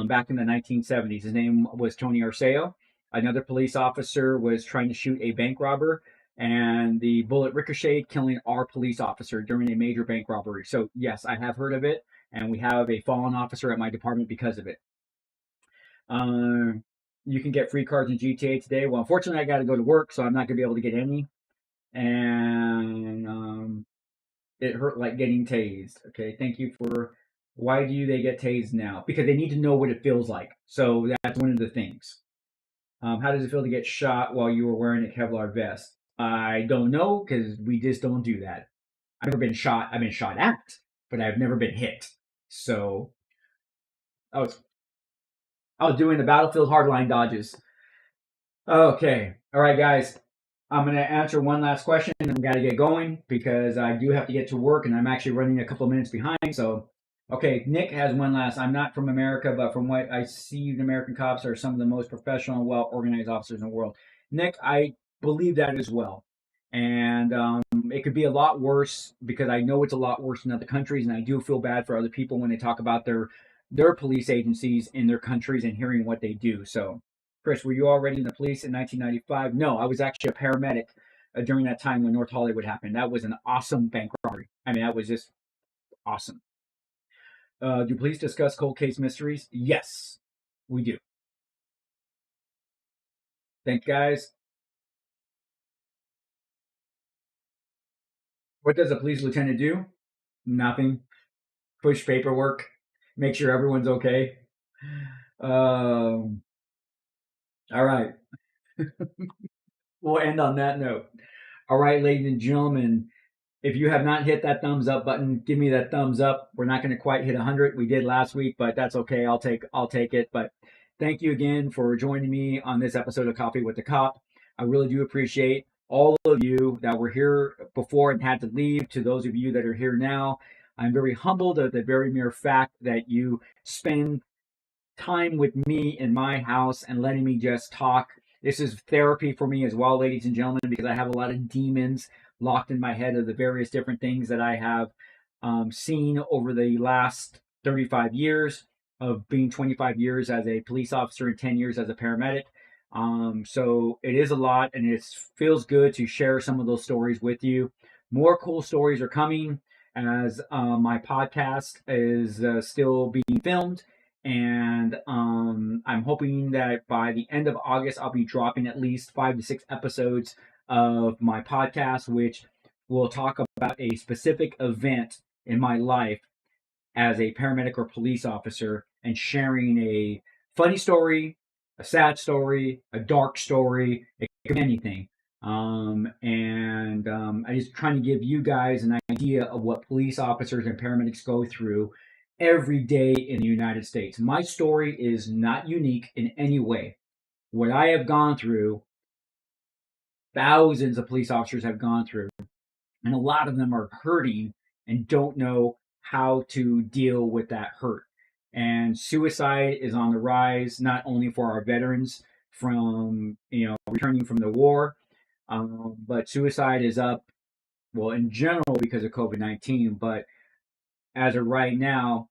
back in the 1970s. His name was Tony Arceo. Another police officer was trying to shoot a bank robber, and the bullet ricocheted, killing our police officer during a major bank robbery. So yes, I have heard of it, and we have a fallen officer at my department because of it. You can get free cards in GTA today. Well, unfortunately, I got to go to work, so I'm not going to be able to get any. And it hurt like getting tased. Okay, thank you for. Why do they get tased now? Because they need to know what it feels like. So that's one of the things. How does it feel to get shot while you were wearing a Kevlar vest? I don't know, because we just don't do that. I've never been shot. I've been shot at, but I've never been hit. So I was doing the Battlefield Hardline dodges. Okay. All right, guys. I'm going to answer one last question, and we got to get going because I do have to get to work, and I'm actually running a couple of minutes behind. So, okay, Nick has one last. I'm not from America, but from what I see, the American cops are some of the most professional, well-organized officers in the world. Nick, I believe that as well. And it could be a lot worse because I know it's a lot worse in other countries, and I do feel bad for other people when they talk about their police agencies in their countries and hearing what they do. So, Chris, were you already in the police in 1995? No, I was actually a paramedic during that time when North Hollywood happened. That was an awesome bank robbery. I mean, that was just awesome. Do police discuss cold case mysteries? Yes, we do. Thanks, guys. What does a police lieutenant do? Nothing. Push paperwork. Make sure everyone's okay. All right. We'll end on that note. All right, ladies and gentlemen, if you have not hit that thumbs up button, give me that thumbs up. We're not going to quite hit 100. We did last week, but that's okay. I'll take it. But thank you again for joining me on this episode of Coffee with the Cop. I really do appreciate all of you that were here before and had to leave. To those of you that are here now, I'm very humbled at the very mere fact that you spend time with me in my house and letting me just talk. This is therapy for me as well, ladies and gentlemen, because I have a lot of demons locked in my head of the various different things that I have seen over the last 35 years of being 25 years as a police officer and 10 years as a paramedic. So it is a lot, and it feels good to share some of those stories with you. More cool stories are coming as my podcast is still being filmed. And I'm hoping that by the end of August, I'll be dropping at least 5 to 6 episodes of my podcast, which will talk about a specific event in my life as a paramedic or police officer and sharing a funny story, a sad story, a dark story, it could be anything. I just trying to give you guys an idea of what police officers and paramedics go through every day in the United States. My story is not unique in any way. What I have gone through, thousands of police officers have gone through, and a lot of them are hurting and don't know how to deal with that hurt. And suicide is on the rise, not only for our veterans from returning from the war, but suicide is up, well, in general because of COVID-19. But as of right now,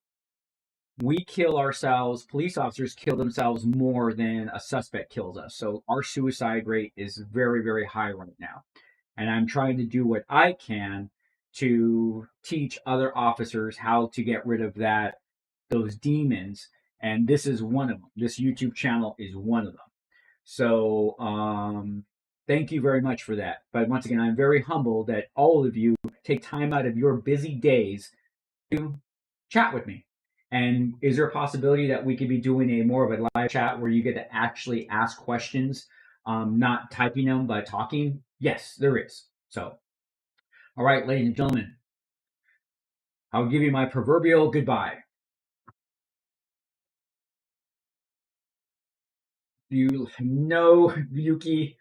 we kill ourselves, police officers kill themselves more than a suspect kills us. So our suicide rate is very, very high right now. And I'm trying to do what I can to teach other officers how to get rid of those demons. And this is one of them. This YouTube channel is one of them. So thank you very much for that. But once again, I'm very humbled that all of you take time out of your busy days to chat with me. And is there a possibility that we could be doing a more of a live chat where you get to actually ask questions, not typing them, but talking? Yes, there is. So, all right, ladies and gentlemen, I'll give you my proverbial goodbye. You know, Yuki,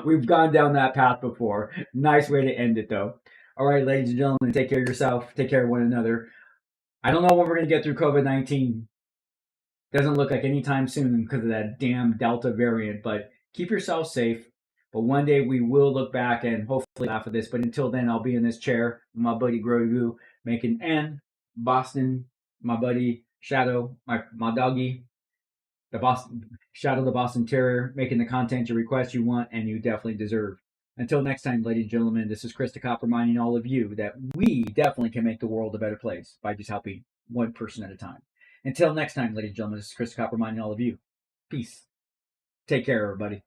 we've gone down that path before. Nice way to end it, though. All right, ladies and gentlemen, take care of yourself. Take care of one another. I don't know when we're going to get through COVID-19. Doesn't look like anytime soon because of that damn Delta variant, but keep yourself safe. But one day we will look back and hopefully laugh at this. But until then, I'll be in this chair with my buddy Grogu making Boston, my buddy Shadow, my doggy, the Boston Shadow, the Boston Terrier, making the content you request, you want, and you definitely deserve. Until next time, ladies and gentlemen, this is Chris the Cop reminding all of you that we definitely can make the world a better place by just helping one person at a time. Until next time, ladies and gentlemen, this is Chris the Cop reminding all of you. Peace. Take care, everybody.